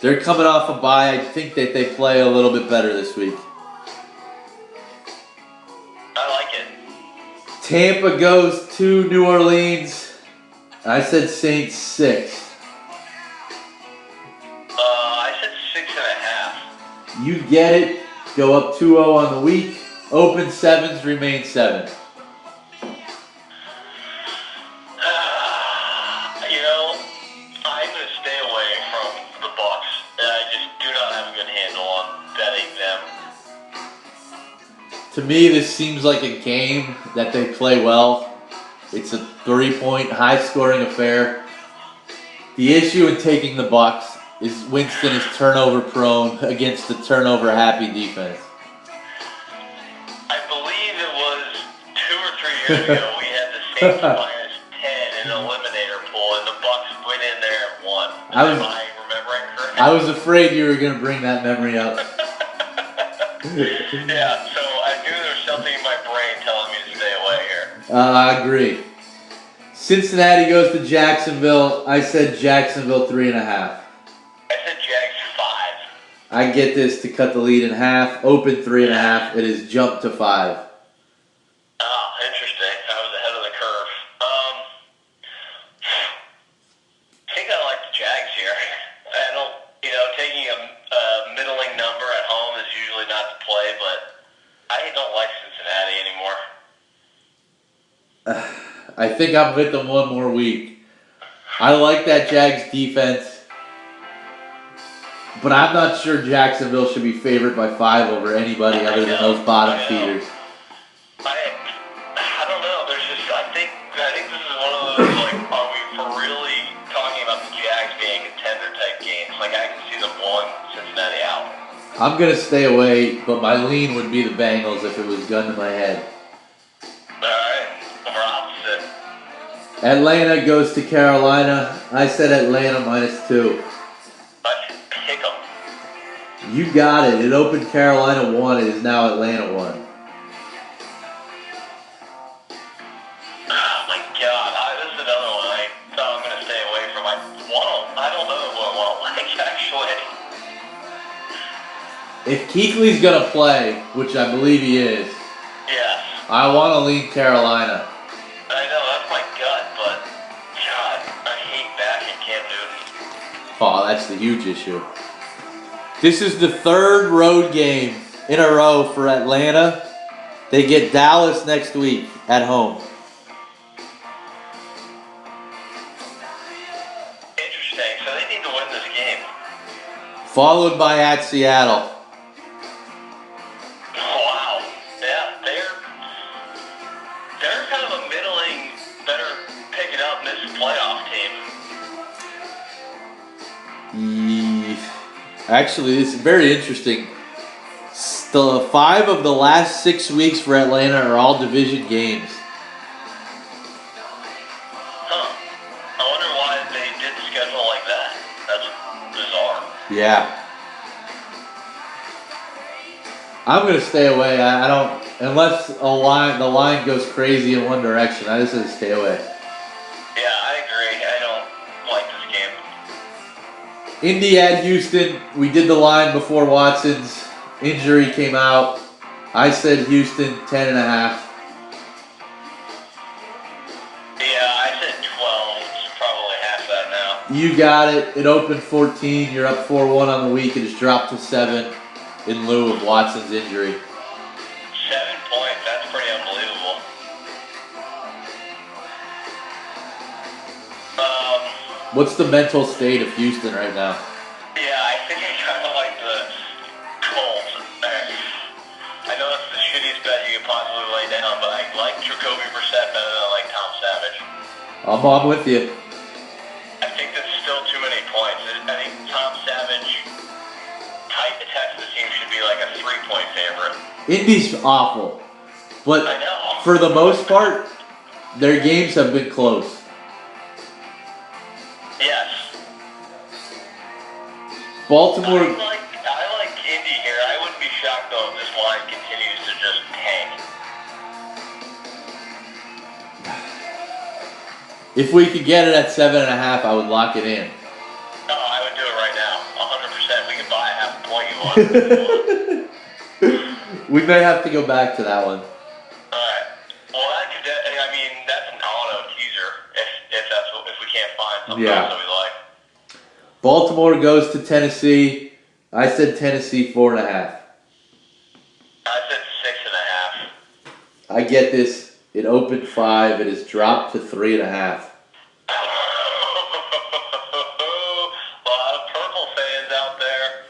They're coming off a bye. I think that they play a little bit better this week. I like it. Tampa goes to New Orleans. I said Saints 6. I said You get it. Go up 2-0 on the week. Open sevens, remain 7. I'm going to stay away from the Bucks. I just do not have a good handle on betting them. To me, this seems like a game that they play well. It's a 3-point, high-scoring affair. The issue in taking the Bucks is Winston is turnover-prone against the turnover-happy defense. I believe it was 2 or 3 years ago we had the Saints minus 10 in the eliminator pool, and the Bucks went in there and won. Am I remembering correctly? I was afraid you were going to bring that memory up. Yeah, so I knew there was something in my brain telling me to stay away here. I agree. Cincinnati goes to Jacksonville. I said Jacksonville 3.5. I said Jags 5. I get this to cut the lead in half. Open 3.5. It is jumped to 5. Oh, interesting. I was ahead of the curve. I think I like the Jags here. I don't, taking a middling number at home is usually not the play, but I don't like Cincinnati anymore. I think I'm with them one more week. I like that Jags defense, but I'm not sure Jacksonville should be favored by 5 over anybody other than those bottom feeders. I don't know. There's just I think this is one of those are we for really talking about the Jags being contender type games? Like I can see them blowing Cincinnati out. I'm gonna stay away, but my lean would be the Bengals if it was gun to my head. Atlanta goes to Carolina. I said Atlanta -2. Let's pick them. You got it. It opened Carolina 1. It is now Atlanta 1. Oh my God! This is another one I thought I'm going to stay away from. I don't know what I want to like actually. If Kuechly's gonna play, which I believe he is, yes, I want to lean Carolina. I know, that's my gut, but God, I hate backing Cam Newton. Oh, that's the huge issue. This is the 3rd road game in a row for Atlanta. They get Dallas next week at home. Interesting, so they need to win this game. Followed by at Seattle. Wow. Yeah, they're kind of a middling, better pick it up, miss playoff team. Actually, it's very interesting. The 5 of the last 6 weeks for Atlanta are all division games. Huh. I wonder why they did the schedule like that. That's bizarre. Yeah. I'm going to stay away. I don't, unless the line goes crazy in one direction, I just say stay away. Yeah, I agree. I don't like this game. Indy at Houston. We did the line before Watson's injury came out. I said Houston 10.5. Yeah, I said 12. It's probably half that now. You got it. It opened 14. You're up 4-1 on the week. It has dropped to 7 in lieu of Watson's injury. 7 points. That's pretty unbelievable. What's the mental state of Houston right now? Yeah, I think I kind of like the Colts. I know it's the shittiest bet you could possibly lay down, but I like Jacoby Brissett better than I like Tom Savage. I'm with you. I think that's still too many points. I think Tom Savage, tight to Texas team, should be like a 3-point favorite. Indy's awful, but I know. for the most part, their games have been close. Yes. Baltimore. I like Indy here. I wouldn't be shocked though if this line continues to just tank. If we could get it at 7.5, I would lock it in. No, I would do it right now. 100%. We could buy half a point you want. We may have to go back to that one. Alright. Well, that's an auto teaser if we can't find something else that we like. Baltimore goes to Tennessee. I said Tennessee 4.5. I said 6.5. I get this. It opened 5. It has dropped to 3.5. A lot of purple fans out there.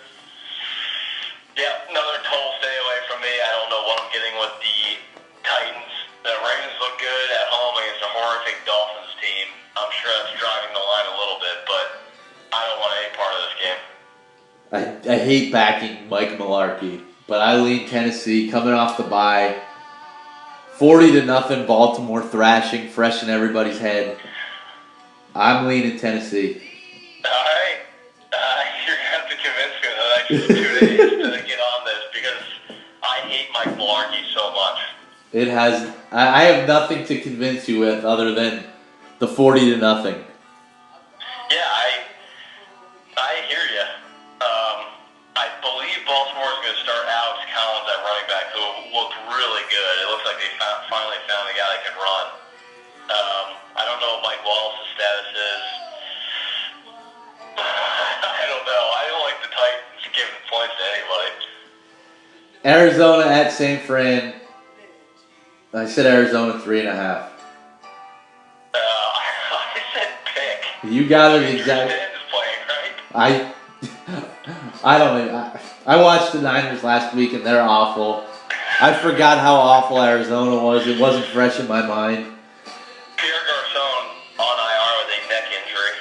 Yep, another total stay away from me. I don't know what I'm getting with the Titans. The Ravens look good at home against a horrific Dolphins team. I'm sure that's driving the line a little bit, but I don't want any part of this game. I hate backing Mike Mularkey, but I lean Tennessee coming off the bye. 40-0 Baltimore thrashing, fresh in everybody's head. I'm leaning Tennessee. Alright. You're going to have to convince me in the next 2 days to get on this because I hate Mike Mularkey so much. It has. I have nothing to convince you with other than the 40-0. Yeah, I hear you. I believe Baltimore is going to start Alex Collins at running back, who looked really good. It looks like they finally found a guy that can run. I don't know what Mike Wallace's status is. I don't know. I don't like the Titans giving points to anybody. Arizona at St. Fran. I said Arizona 3.5. I said pick. You got it exactly. Playing, right? I don't know. I watched the Niners last week and they're awful. I forgot how awful Arizona was. It wasn't fresh in my mind. Pierre Garcon on IR with a neck injury.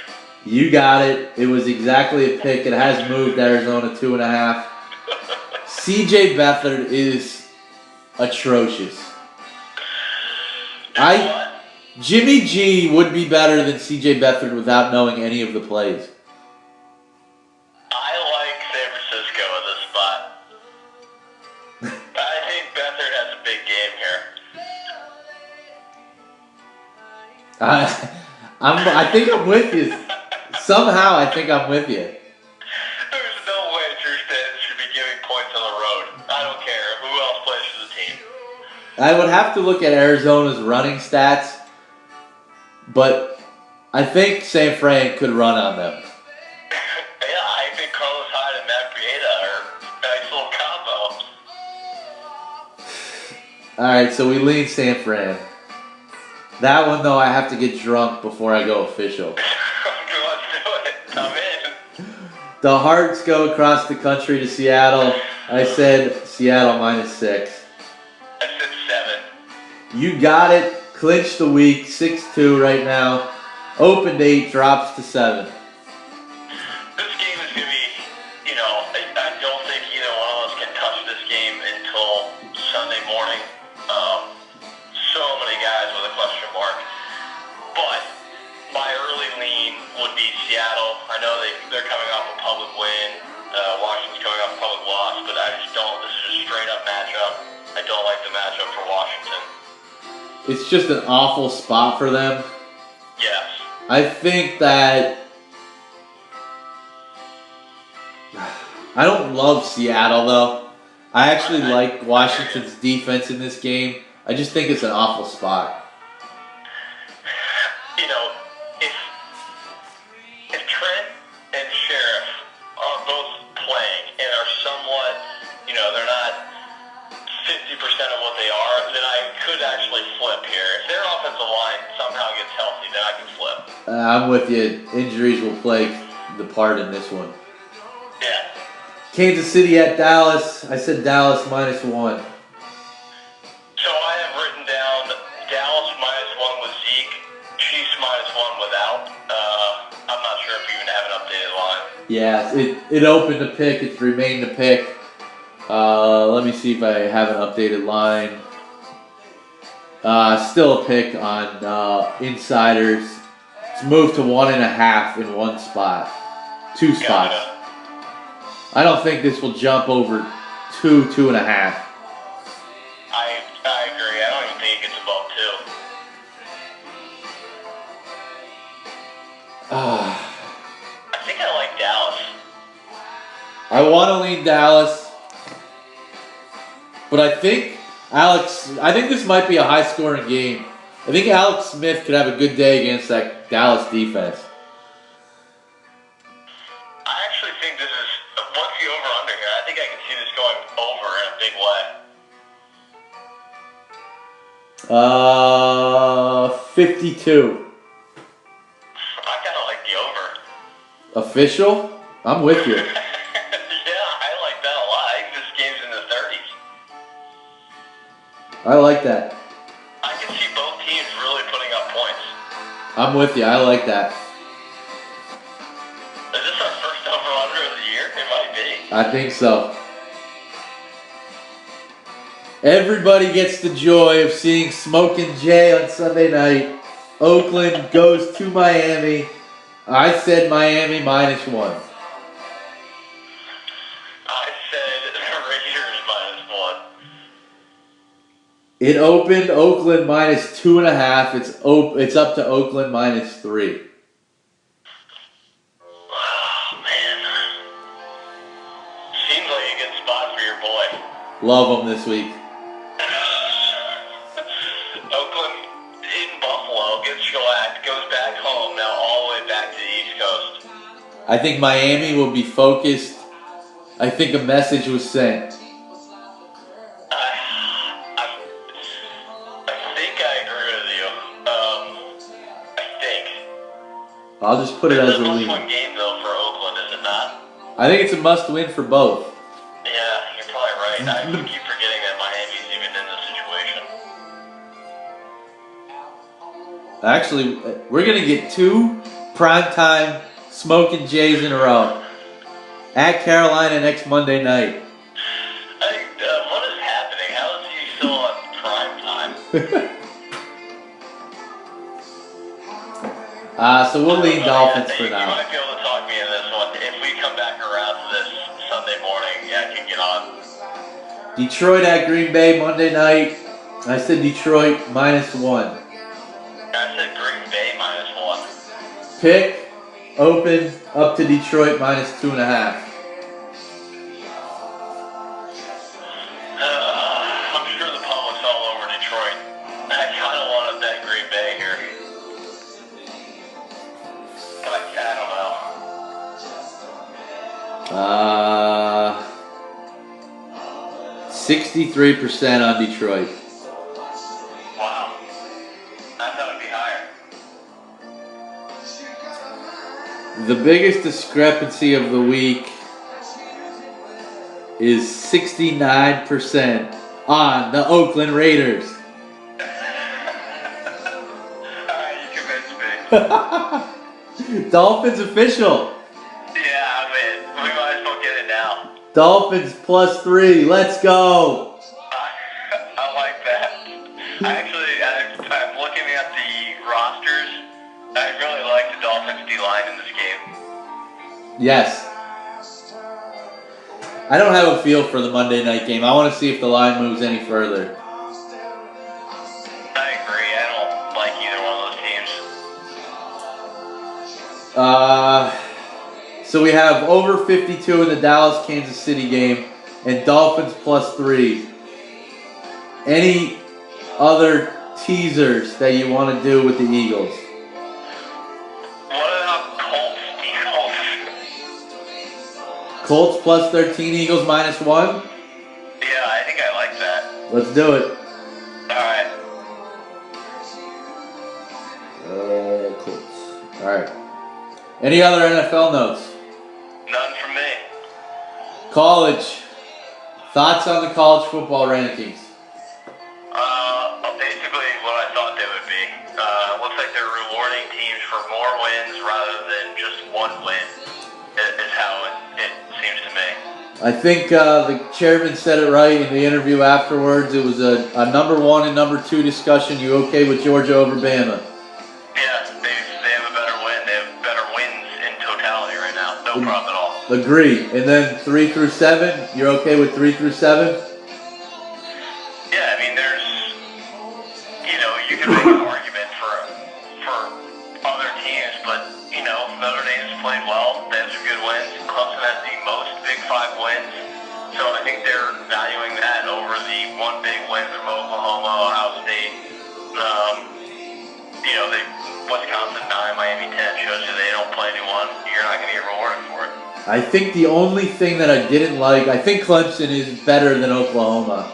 You got it. It was exactly a pick. It has moved Arizona 2.5. CJ Beathard is atrocious. Jimmy G would be better than CJ Beathard without knowing any of the plays. I like San Francisco at this spot. I think Beathard has a big game here. I think I'm with you. Somehow I think I'm with you. There's no way Drew Stanton should be giving points on the road. I don't care who else plays for the team. I would have to look at Arizona's running stats, but I think San Fran could run on them. Yeah, I think Carlos Hyde and Matt Breida are a nice little combo. Alright, so we lean San Fran. That one, though, I have to get drunk before I go official. Let's do it. I'm in. The Hearts go across the country to Seattle. I said Seattle -6. I said 7. You got it. Clinch the week. 6-2 right now. Opened 8, drops to 7. This game is going to be, I don't think either one of us can touch this game until Sunday morning. So many guys with a question mark. But my early lean would be Seattle. I know they're coming off a public win. Washington's coming off a public loss, but I just don't. This is a straight up matchup. I don't like the matchup for Washington. It's just an awful spot for them. Yes. I think that I don't love Seattle, though. I actually like Washington's defense in this game. I just think it's an awful spot. If Trent and Sheriff are both playing and are somewhat, they're not 50% of what they are, then I could actually flip here. If their offensive line somehow gets healthy, then I can flip. I'm with you. Injuries will play the part in this one. Yeah. Kansas City at Dallas. I said Dallas -1. So I have written down Dallas -1 with Zeke, Chiefs -1 without. I'm not sure if you even have an updated line. Yeah, it opened a pick. It's remained a pick. Let me see if I have an updated line. Still a pick on insiders. It's moved to 1.5 in one spot. 2 spots. Gotcha. I don't think this will jump over 2.5. I agree. I don't even think it gets above 2. I think I like Dallas. I want to lean Dallas, but I think this might be a high-scoring game. I think Alex Smith could have a good day against that Dallas defense. I actually think this is, what's the over under here. I think I can see this going over in a big way. 52. I kind of like the over. Official? I'm with you. Yeah, I like that a lot. I think this game's in the 30s. I like that. I can see both teams really putting up points. I'm with you. I like that. Is this our first over-under of the year? It might be. I think so. Everybody gets the joy of seeing Smokin' Jay on Sunday night. Oakland goes to Miami. I said Miami -1. I said Raiders -1. It opened Oakland -2.5. It's up to Oakland -3. Oh, man. Seems like a good spot for your boy. Love them this week. Oakland in Buffalo gets shellacked, goes back home, now all the way back to the East Coast. I think Miami will be focused. I think a message was sent. I think I agree with you. I think. I'll just put it as a lead. It's a must-win game, though, for Oakland, is it not? I think it's a must-win for both. Yeah, you're probably right. I keep forgetting that Miami's even in this situation. Actually, we're going to get 2 primetime Smokin' Jays in a row. At Carolina next Monday night. What is happening? How is he still on prime time? So we'll lean Dolphins for You now. might be able to talk me into this one. If we come back around to this Sunday morning, yeah, I can get on. Detroit at Green Bay Monday night. I said Detroit -1. I said Green Bay -1. Pick, open, up to Detroit -2.5. I'm sure the public's all over Detroit. I kind of want to bet Green Bay here. But I don't know. 63% on Detroit. Wow. I thought it'd be higher. The biggest discrepancy of the week is 69% on the Oakland Raiders. Alright, you convinced me. Dolphins official. Yeah, I'm in. We might as well get it now. Dolphins +3. Let's go. I like that. I'm looking at the rosters. I really like the Dolphins D-line in this game. Yes. I don't have a feel for the Monday night game. I want to see if the line moves any further. I agree. I don't like either one of those teams. So we have over 52 in the Dallas-Kansas City game and Dolphins +3. Any other teasers that you want to do with the Eagles? What about Colts Eagles? Colts +13, Eagles -1. Yeah, I think I like that. Let's do it. Alright. Colts. All right. Any other NFL notes? None from me. College. Thoughts on the college football rankings? Basically what I thought they would be. Looks like they're rewarding teams for more wins rather than just one win, is how it seems to me. I think the chairman said it right in the interview afterwards. It was a number 1 and number 2 discussion. You okay with Georgia over Bama? Yeah, they have a better win. They have better wins in totality right now. No problem at all. Agree. And then 3 through 7, you're okay with 3 through 7? Yeah, I mean, you can make an argument for other teams, but, Notre Dame's played well. They have some good wins. Clemson has the most Big 5 wins. So I think they're valuing that over the one big win from Oklahoma, Ohio State. Wisconsin 9, Miami 10 shows you they don't play anyone. You're not going to get rewarded for it. I think the only thing that I didn't like, I think Clemson is better than Oklahoma,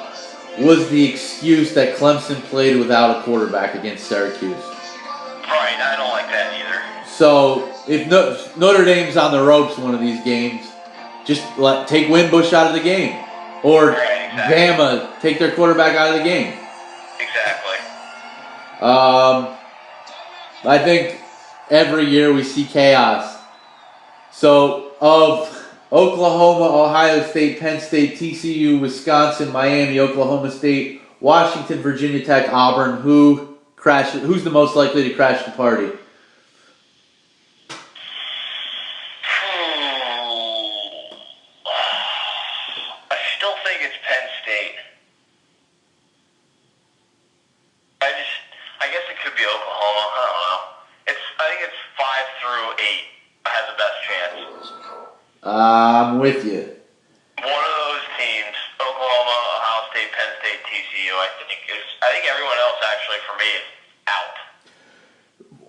was the excuse that Clemson played without a quarterback against Syracuse. Right, I don't like that either. So if Notre Dame's on the ropes one of these games, just take Wimbush out of the game. Or right, exactly. Bama, take their quarterback out of the game. Exactly. I think every year we see chaos. So of Oklahoma, Ohio State, Penn State, TCU, Wisconsin, Miami, Oklahoma State, Washington, Virginia Tech, Auburn, who's the most likely to crash the party? I still think it's Penn State. I guess it could be Oklahoma. I don't know. I think it's 5 through 8 has the best chance. I'm with you. One of those teams, Oklahoma, Ohio State, Penn State, TCU. I think everyone else actually for me is out.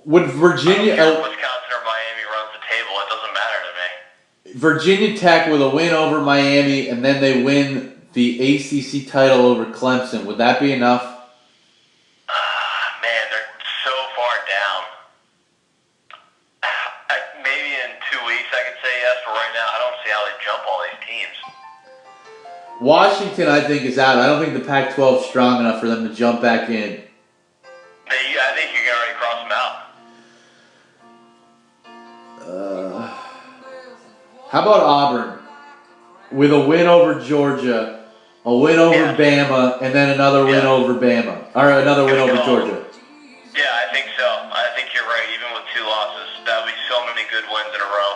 Would Virginia, I don't care if Wisconsin or Miami runs the table, it doesn't matter to me. Virginia Tech with a win over Miami, and then they win the ACC title over Clemson, would that be enough? Man, they're so far down. Maybe in 2 weeks I could say yes, but right now I don't see how they jump all these teams. Washington, I think, is out. I don't think the Pac-12 is strong enough for them to jump back in. I think you can already cross them out. How about Auburn? With a win over Georgia, a win over Bama, and then another win over Bama. Or another win over Georgia. Yeah, I think so. I think you're right. Even with 2 losses, that would be so many good wins in a row.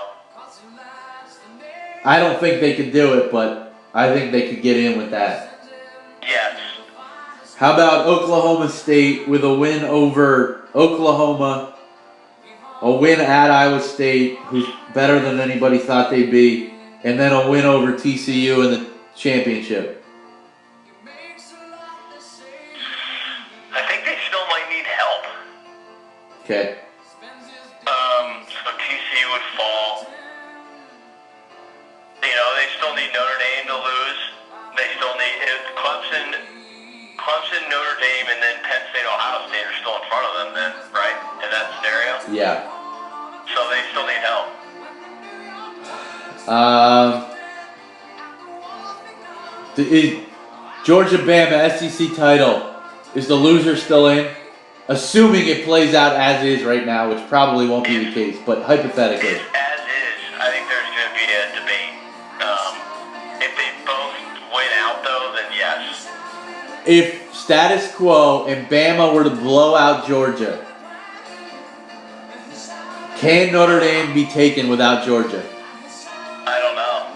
I don't think they could do it, but I think they could get in with that. Yes. How about Oklahoma State with a win over Oklahoma, a win at Iowa State, who's better than anybody thought they'd be, and then a win over TCU in the championship? I think they still might need help. Okay. So TCU would fall. You know, they still need Notre Dame to lose. They still need Clemson, Notre Dame, and then Penn State, Ohio State are still in front of them then, right? In that scenario? Yeah. So they still need help. Georgia-Bama SEC title. Is the loser still in? Assuming it plays out as is right now, which probably won't be the case, but hypothetically. As is, I think there's going to be a debate. If they both win out, though, then yes. If status quo and Bama were to blow out Georgia, can Notre Dame be taken without Georgia? I don't know.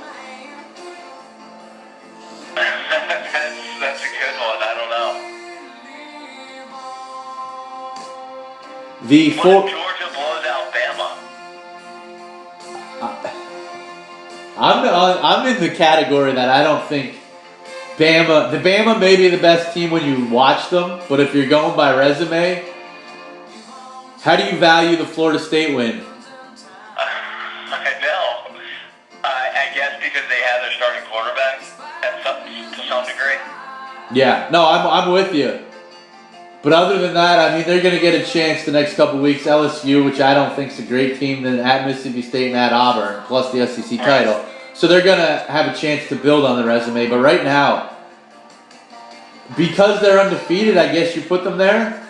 That's a good one. I don't know. What if Georgia blows out Bama? I'm in the category that I don't think Bama may be the best team when you watch them, but if you're going by resume, how do you value the Florida State win? I know. I guess because they have their starting quarterback to some degree. Yeah, no, I'm with you. But other than that, I mean, they're going to get a chance the next couple weeks. LSU, which I don't think is a great team, then at Mississippi State and at Auburn, plus the SEC title. So they're going to have a chance to build on the resume. But right now, because they're undefeated, I guess you put them there.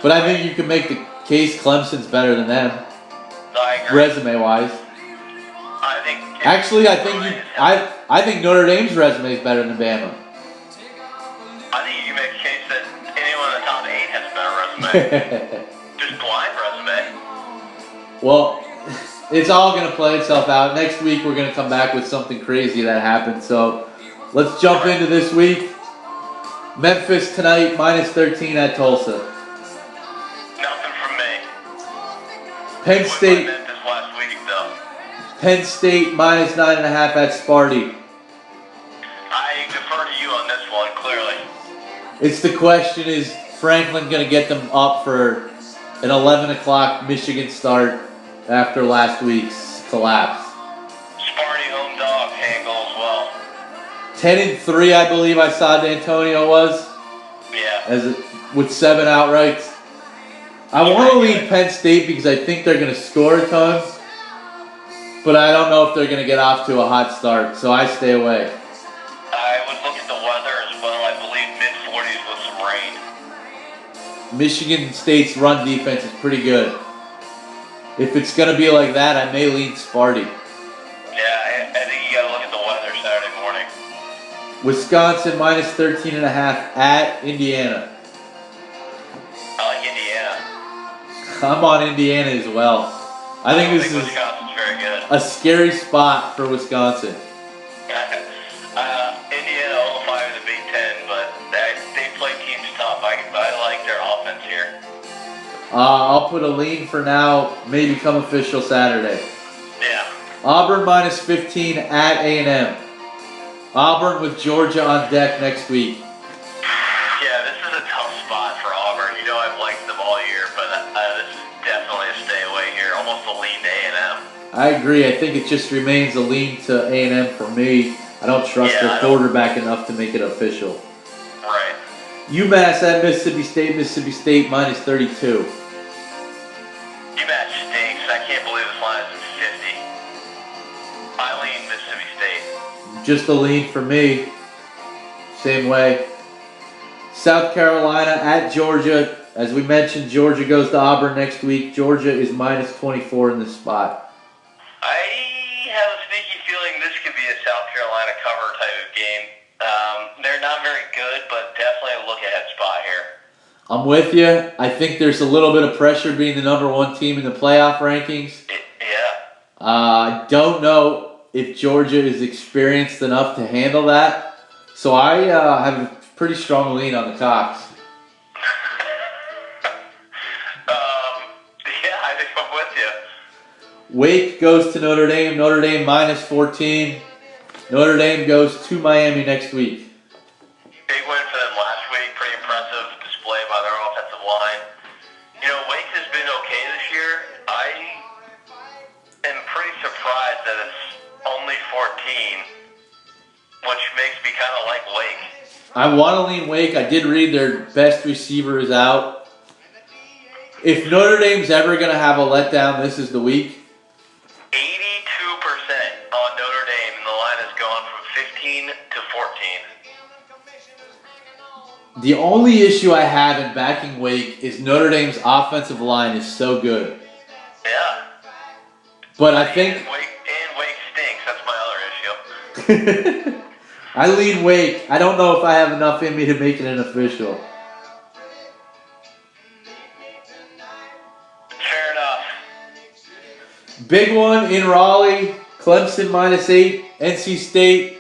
But I think you can make the case Clemson's better than them, I agree. resume-wise. I think Notre Dame's resume is better than Bama. I think you can make a case that anyone in the top 8 has a better resume. Just blind resume. Well, it's all going to play itself out. Next week, we're going to come back with something crazy that happened. So let's jump into this week. Memphis tonight, minus 13 at Tulsa. Nothing from me. Penn State. Memphis last week, though. Penn State, minus 9.5 at Sparty. I defer to you on this one, clearly. It's the question, is Franklin going to get them up for an 11 o'clock Michigan start after last week's collapse? Sparty 10-3, I believe I saw D'Antonio was. Yeah. With 7 outrights. I want to lean Penn State because I think they're going to score a ton. But I don't know if they're going to get off to a hot start, so I stay away. I would look at the weather as well. I believe mid-40s with some rain. Michigan State's run defense is pretty good. If it's going to be like that, I may lean Sparty. Yeah, I think you got to look at the weather Saturday morning. Wisconsin minus 13.5 at Indiana. I like Indiana. I'm on Indiana as well. I think this is Wisconsin's very good. a scary spot for Wisconsin. Indiana will fight in the Big Ten, but they play teams tough. I like their offense here. I'll put a lean for now, maybe come official Saturday. Yeah. Auburn minus 15 at A&M. Auburn with Georgia on deck next week. Yeah, this is a tough spot for Auburn. You know I've liked them all year, but this is definitely a stay away here. Almost a lean to A&M. I agree. I think it just remains a lean to A&M for me. I don't trust their quarterback enough to make it official. Right. UMass at Mississippi State minus 32. UMass stinks. I can't believe this line is at 50. I lean Mississippi State. Just a lean for me. Same way. South Carolina at Georgia. As we mentioned, Georgia goes to Auburn next week. Georgia is minus 24 in this spot. I have a sneaky feeling this could be a South Carolina cover type of game. They're not very good, but definitely a look-ahead spot here. I'm with you. I think there's a little bit of pressure being the number 1 team in the playoff rankings. Yeah. I don't know if Georgia is experienced enough to handle that. So I have a pretty strong lean on the Cox. Yeah, I think I'm with you. Wake goes to Notre Dame. Notre Dame minus 14. Notre Dame goes to Miami next week. Big win for them last week. Pretty impressive display by their offensive line. You know, Wake has been okay this year. I am pretty surprised that it's only 14, which makes me kind of like Wake. I want to lean Wake. I did read their best receiver is out. If Notre Dame's ever going to have a letdown, this is the week. 82% on Notre Dame, and the line has gone from 15 to 14. The only issue I have in backing Wake is Notre Dame's offensive line is so good. Yeah. But I think... And Wake stinks. That's my other issue. I lean Wake. I don't know if I have enough in me to make it an official. Fair enough. Big one in Raleigh. Clemson minus 8. NC State,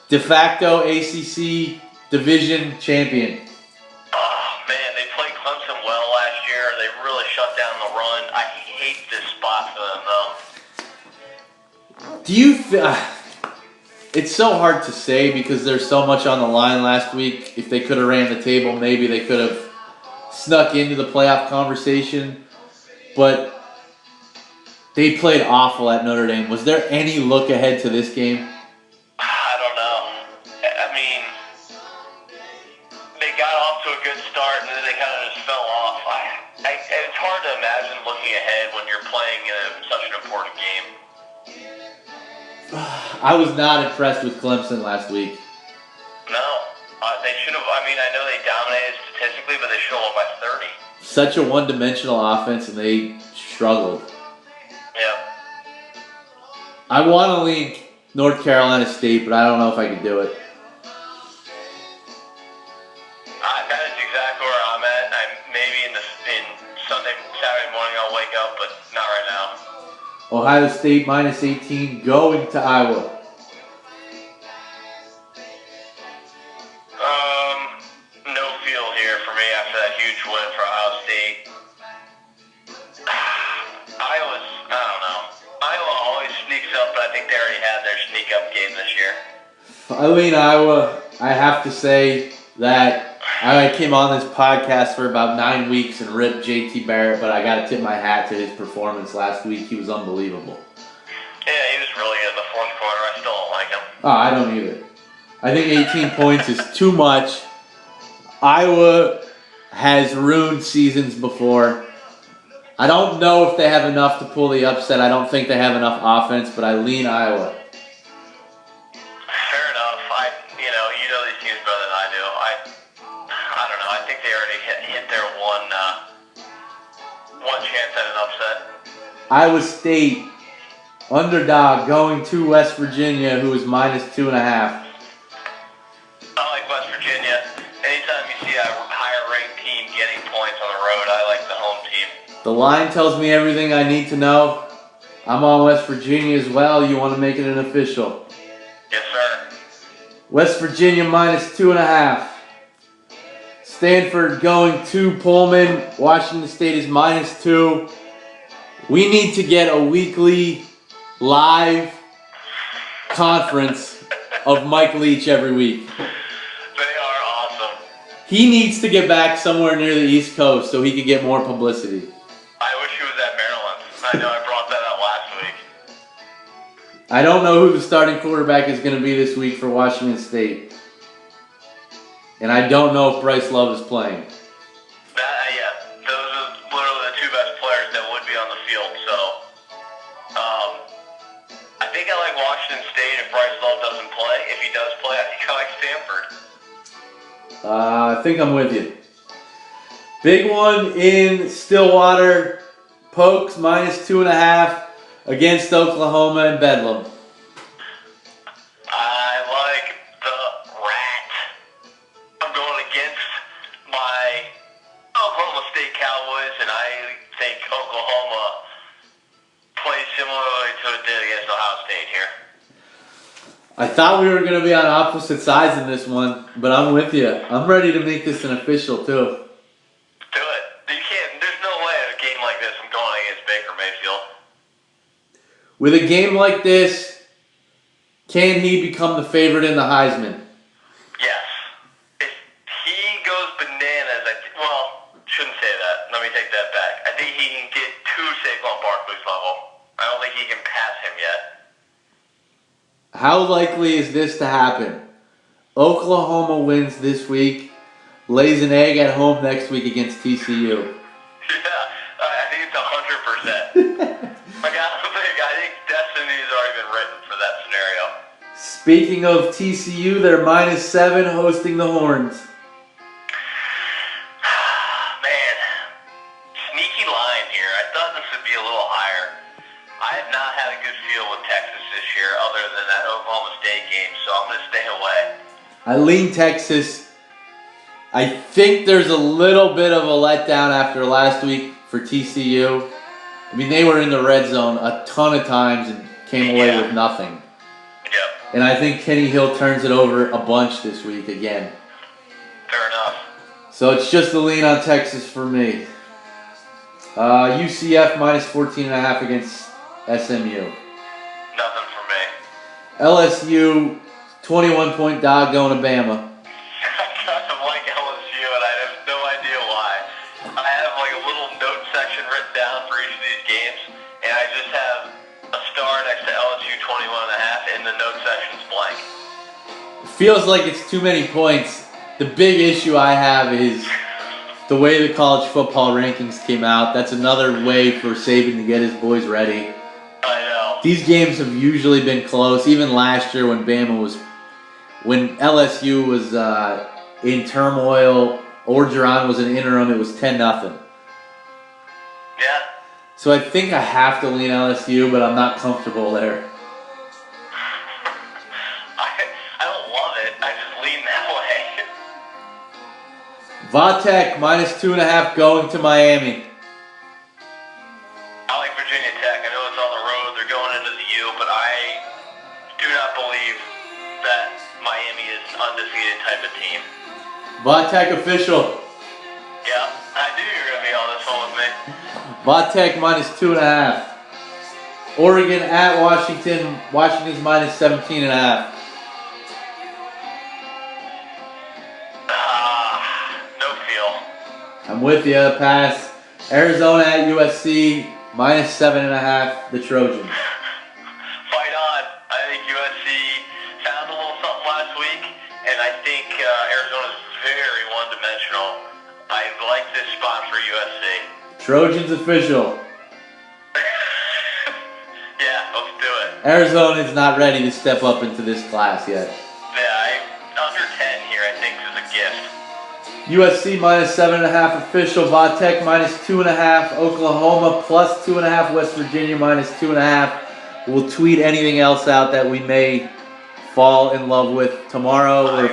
de facto ACC division champion. Oh, man, they played Clemson well last year. They really shut down the run. I hate this spot for them, though. Do you it's so hard to say because there's so much on the line last week. If they could have ran the table, maybe they could have snuck into the playoff conversation. But they played awful at Notre Dame. Was there any look ahead to this game? I don't know. I mean, they got off to a good start and then they kind of just fell off. It's hard to imagine looking ahead when you're playing in such an important game. I was not impressed with Clemson last week. No. They should have. I mean, I know they dominated statistically, but they should have won by 30. Such a one-dimensional offense, and they struggled. Yeah. I want to lean North Carolina State, but I don't know if I can do it. That is exactly where I'm at. Maybe in Saturday morning I'll wake up, but not right now. Ohio State minus 18 going to Iowa. No feel here for me after that huge win for Ohio State. I don't know. Iowa always sneaks up, but I think they already had their sneak up game this year. I lean Iowa. I have to say that I came on this podcast for about 9 weeks and ripped JT Barrett, but I got to tip my hat to his performance last week. He was unbelievable. Yeah, he was really good in the fourth quarter. I still don't like him. Oh, I don't either. I think 18 points is too much. Iowa has ruined seasons before. I don't know if they have enough to pull the upset. I don't think they have enough offense, but I lean Iowa. Fair enough. You know these teams better than I do. I don't know. I think they already hit their one chance at an upset. Iowa State, underdog, going to West Virginia, who is -2.5. I like West Virginia. Anytime you see a higher-ranked team getting points on the road, I like the home team. The line tells me everything I need to know. I'm on West Virginia as well. You want to make it an official? Yes, sir. West Virginia -2.5. Stanford going to Pullman. Washington State is -2. We need to get a weekly live conference of Mike Leach every week. They are awesome. He needs to get back somewhere near the East Coast so he can get more publicity. I wish he was at Maryland. I know I brought that up last week. I don't know who the starting quarterback is going to be this week for Washington State. And I don't know if Bryce Love is playing. Yeah, those are literally the two best players that would be on the field. So, I think I like Washington State if Bryce Love doesn't play. If he does play, I think I like Stanford. I think I'm with you. Big one in Stillwater. Pokes -2.5 against Oklahoma and Bedlam. I like the Rat. I'm going against my Oklahoma State Cowboys, and I think Oklahoma plays similarly to it did against Ohio State here. I thought we were going to be on opposite sides in this one, but I'm with you. I'm ready to make this an official, too. Do it. You can't. There's no way in a game like this I'm going against Baker Mayfield. With a game like this, can he become the favorite in the Heisman? Yes. If he goes bananas, shouldn't say that. Let me take that back. I think he can get to Saquon Barkley's level. I don't think he can pass him yet. How likely is this to happen? Oklahoma wins this week, lays an egg at home next week against TCU. Yeah, I think it's 100%. I think destiny has already been written for that scenario. Speaking of TCU, they're -7 hosting the Horns. Man, sneaky line here. I thought this would be a little higher. I have not had a good feel with Texas this year other than that Oklahoma State game, so I'm going to stay away. I lean Texas. I think there's a little bit of a letdown after last week for TCU. I mean, they were in the red zone a ton of times and came away with nothing. Yep. And I think Kenny Hill turns it over a bunch this week again. Fair enough. So it's just a lean on Texas for me. UCF -14.5 against SMU. Nothing for me. LSU, 21-point dog going to Bama. I kind of like LSU, and I have no idea why. I have like a little note section written down for each of these games, and I just have a star next to LSU 21.5, and the note section's blank. Feels like it's too many points. The big issue I have is the way the college football rankings came out. That's another way for Saban to get his boys ready. I know. These games have usually been close. Even last year when when LSU was in turmoil, Orgeron was an interim, it was 10-0. Yeah. So I think I have to lean LSU, but I'm not comfortable there. I don't love it. I just lean that way. Vatek -2.5 going to Miami. I like Virginia Tech. I know it's on the road. They're going into the U, but I do not believe that Miami is an undefeated type of team. Vatek official. Yeah, I knew you were going to be on this one with me. Vatek -2.5. Oregon at Washington. Washington's -17.5. No feel. I'm with you. Pass. Arizona at USC -7.5. The Trojans. Fight on. I think USC found a little something last week. like, and I think Arizona is very one-dimensional. I like this spot for USC. Trojans official. Yeah, let's do it. Arizona is not ready to step up into this class yet. Yeah, under 10 here, I think, is a gift. USC minus 7.5 official. Vatek minus 2.5. Oklahoma plus 2.5. West Virginia minus 2.5. We'll tweet anything else out that we may fall in love with tomorrow. I really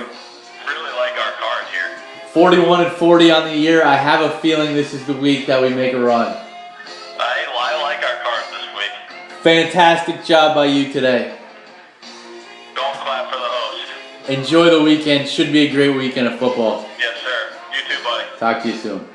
like our cards here. 41-40 on the year. I have a feeling this is the week that we make a run. I like our cards this week. Fantastic job by you today. Don't clap for the host. Enjoy the weekend. Should be a great weekend of football. Yes, sir. You too, buddy. Talk to you soon.